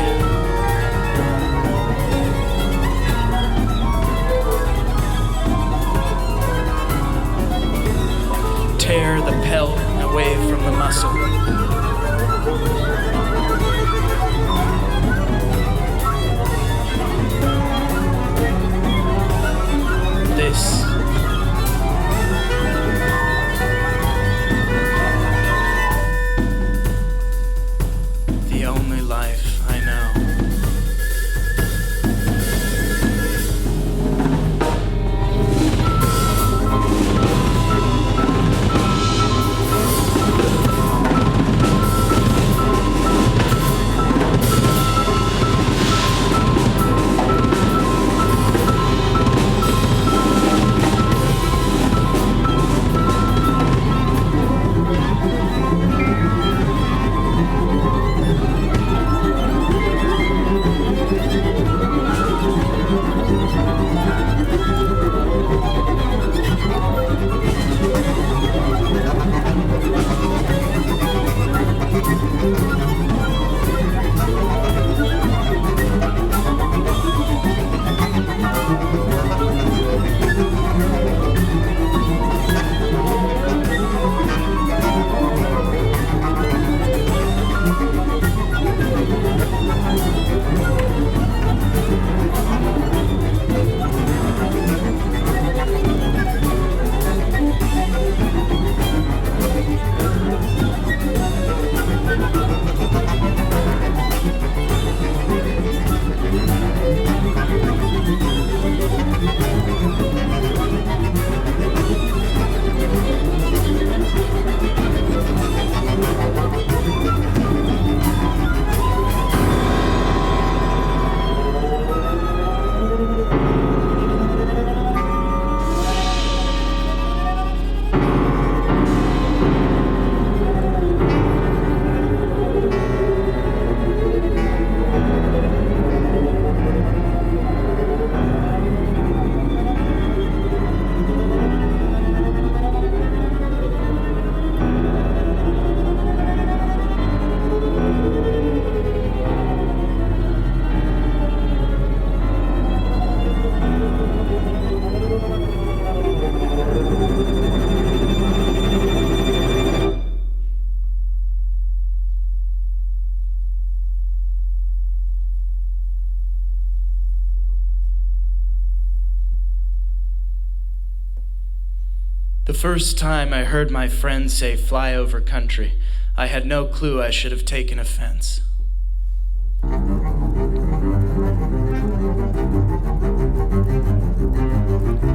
Tear the pelt away from the muscle. This life I know. The first time I heard my friend say Flyover Country, I had no clue I should have taken offense.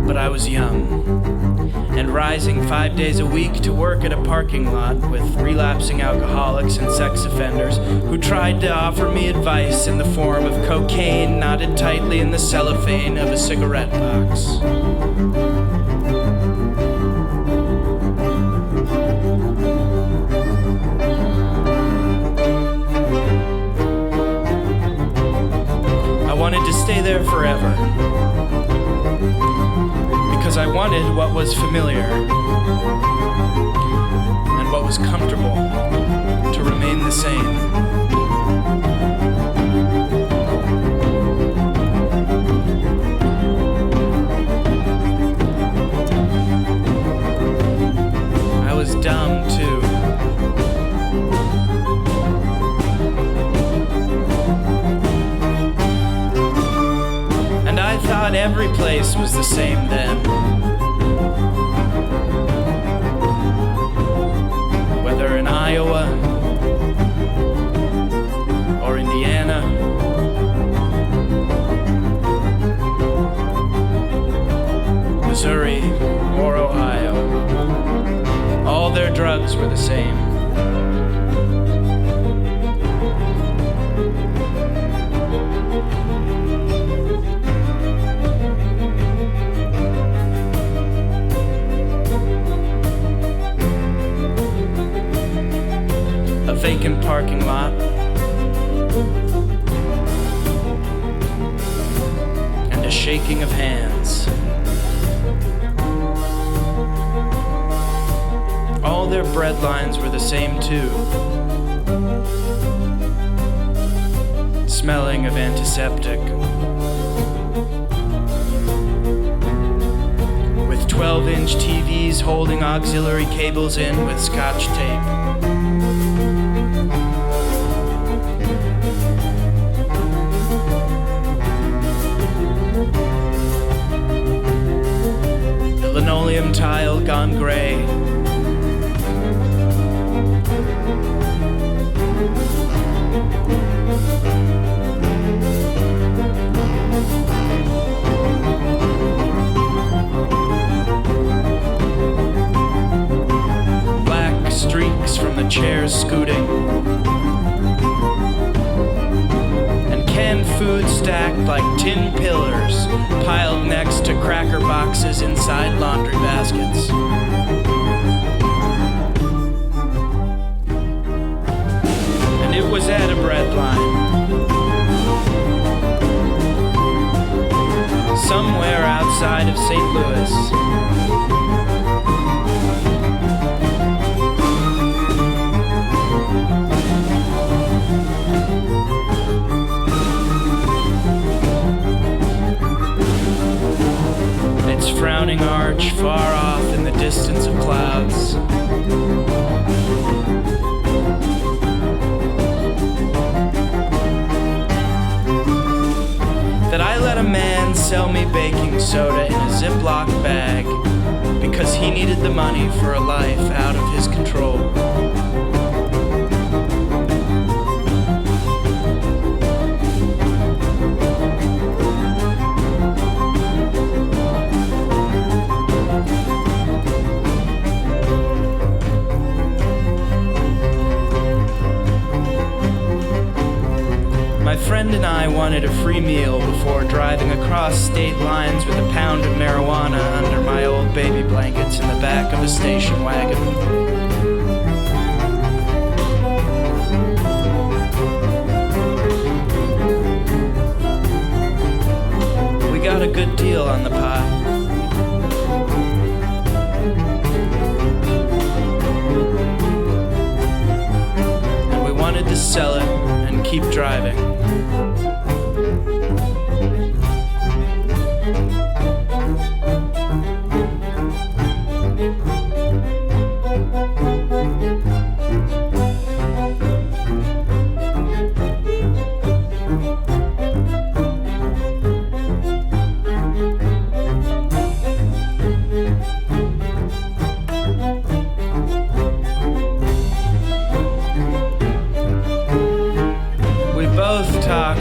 But I was young, and rising 5 days a week to work at a parking lot with relapsing alcoholics and sex offenders who tried to offer me advice in the form of cocaine knotted tightly in the cellophane of a cigarette box. I wanted to stay there forever, because I wanted what was familiar and what was comfortable to remain the same. I was dumb too. And I thought every place was the same then. Whether in Iowa or Indiana, Missouri or Ohio, all their drugs were the same. A vacant parking lot, and a shaking of hands. All their bread lines were the same too, smelling of antiseptic, with 12-inch TVs holding auxiliary cables in with Scotch tape. Linoleum tile gone gray. Black streaks from the chairs scooting. Canned food stacked like tin pillars, piled next to cracker boxes inside laundry baskets. And it was at a bread line, somewhere outside of St. Louis. Its frowning arch far off in the distance of clouds. That I let a man sell me baking soda in a Ziploc bag because he needed the money for a life out of his control. I wanted a free meal before driving across state lines with a pound of marijuana under my old baby blankets in the back of a station wagon. We got a good deal on the pot. And we wanted to sell it and keep driving.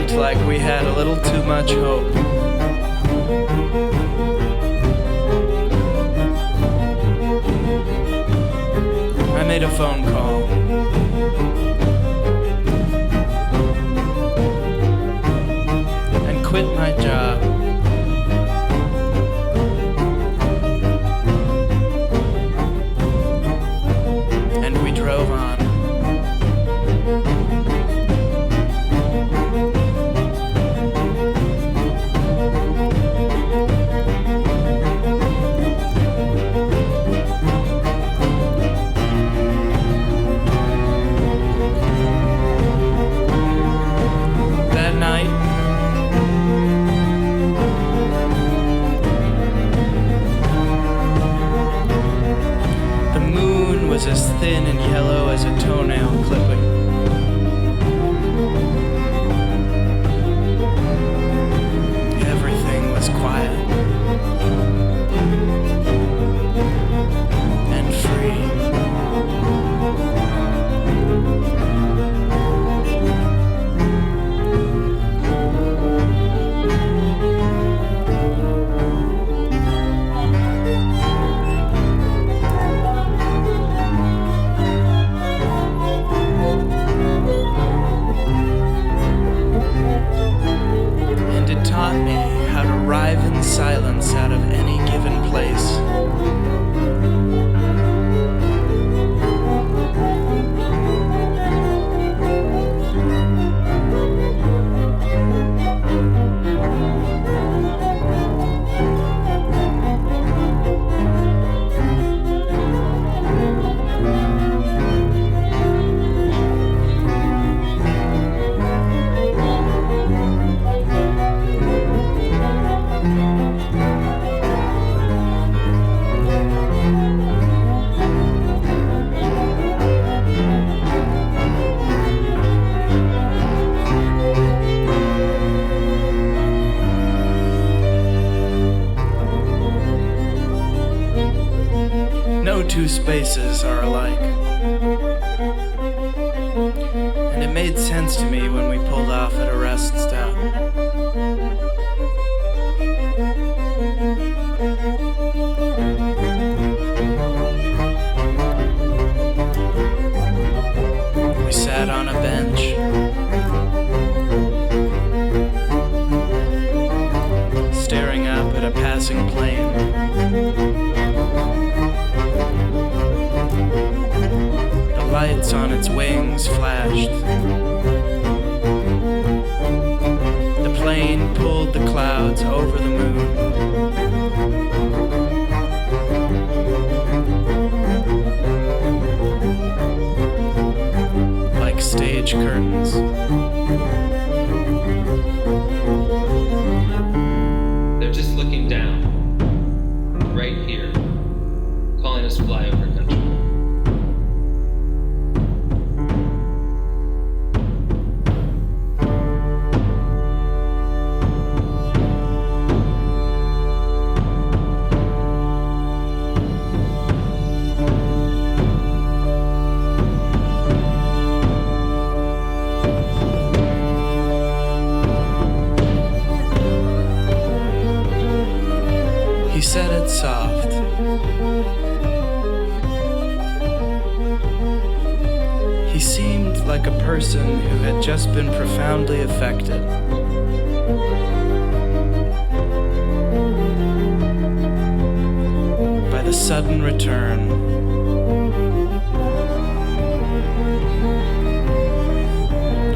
Like we had a little too much hope. I made a phone call. And quit my job. And we drove on. As thin and yellow as a toenail clipping. Everything was quiet and free. Silence out of any given place. Two spaces are alike. And it made sense to me when we pulled off at a rest stop. We sat on a bench. Staring up at a passing plane. Lights on its wings flashed. The plane pulled the clouds over the moon. Like stage curtains. They're just looking down, right here, calling us Flyover Country. He said it soft. He seemed like a person who had just been profoundly affected. by the sudden return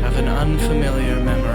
of an unfamiliar memory.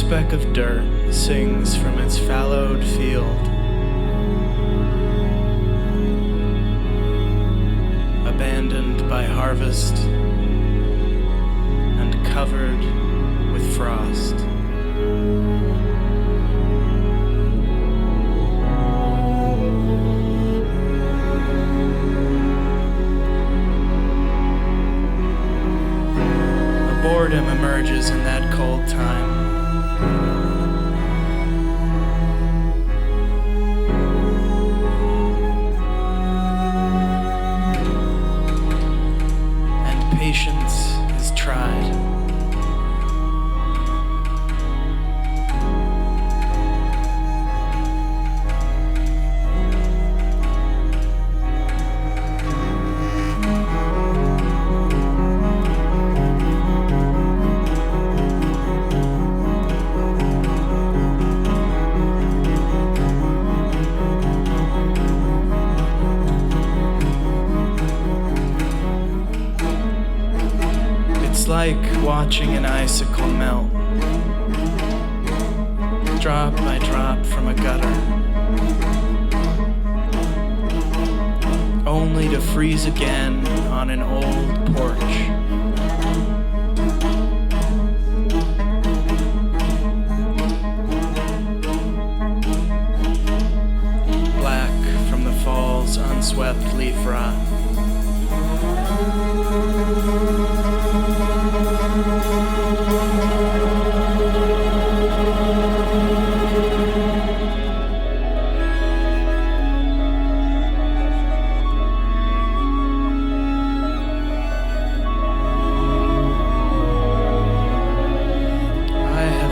speck of dirt sings from its fallowed field. Abandoned by harvest and covered with frost. A boredom emerges in that cold time. patience is tried. It's like watching an icicle melt, drop by drop from a gutter, only to freeze again on an old porch. Black from the fall's unswept leaf rot.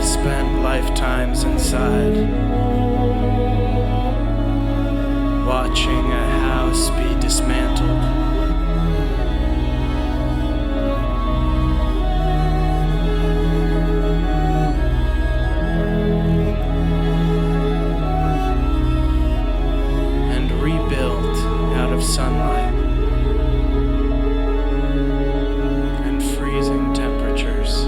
Spent lifetimes inside, watching a house be dismantled. And rebuilt out of sunlight and freezing temperatures.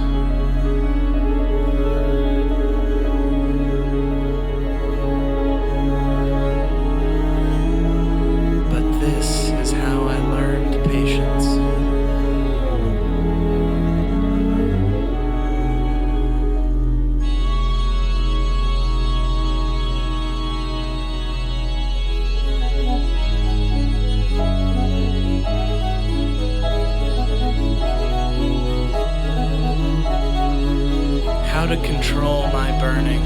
How to control my burning.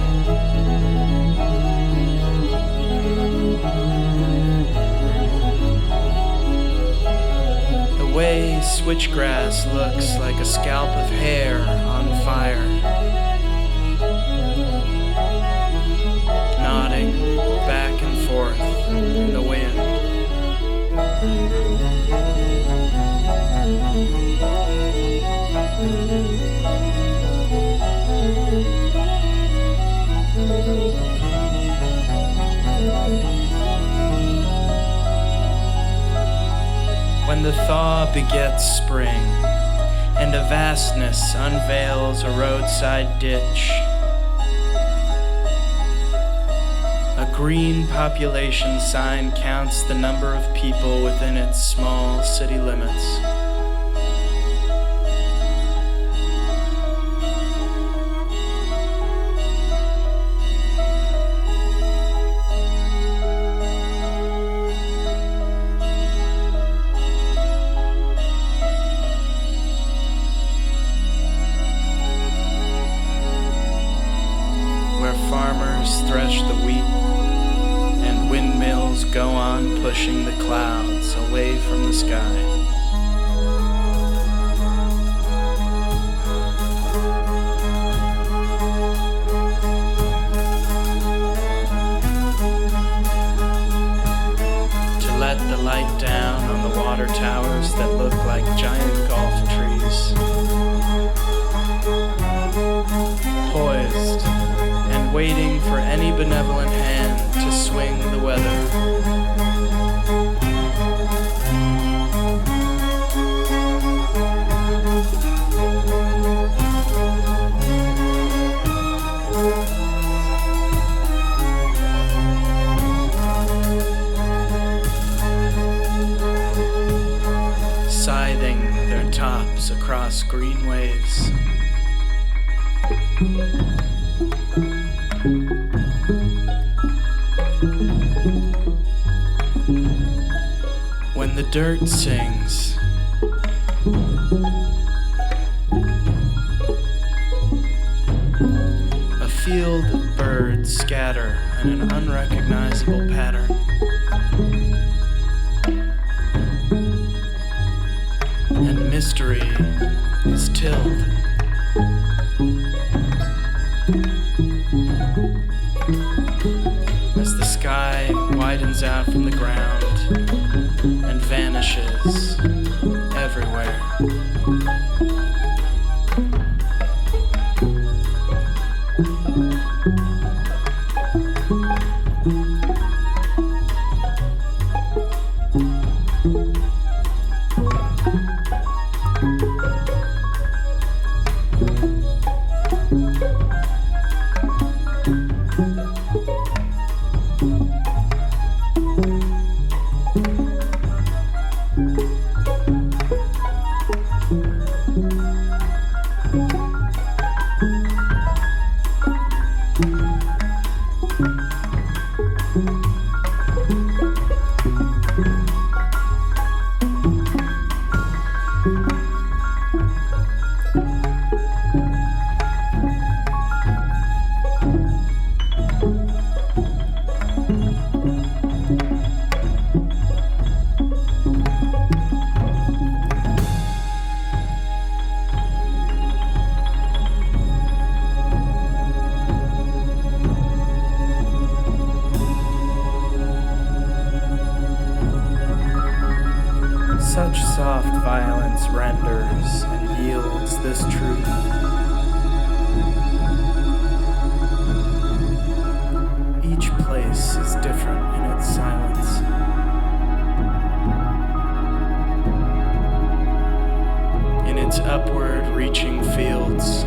The way switchgrass looks like a scalp of hair on fire, nodding back and forth in the wind. When the thaw begets spring, and a vastness unveils a roadside ditch, a green population sign counts the number of people within its small city limits. Farmers thresh the wheat, and windmills go on pushing the clouds away from the sky. To let the light down on the water towers that look like giant golf trees. Poised, waiting for any benevolent hand to swing the weather. Scything their tops across green waves. When the dirt sings, a field of birds scatter in an unrecognizable pattern. And mystery is tilled. As the sky widens out from the ground and vanishes everywhere. Such soft violence renders and yields this truth. Each place is different in its silence. In its upward reaching fields.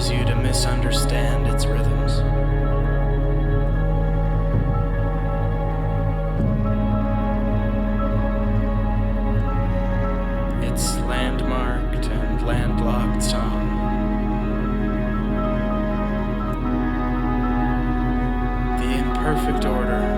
You to misunderstand its rhythms. Its landmarked and landlocked song. The imperfect order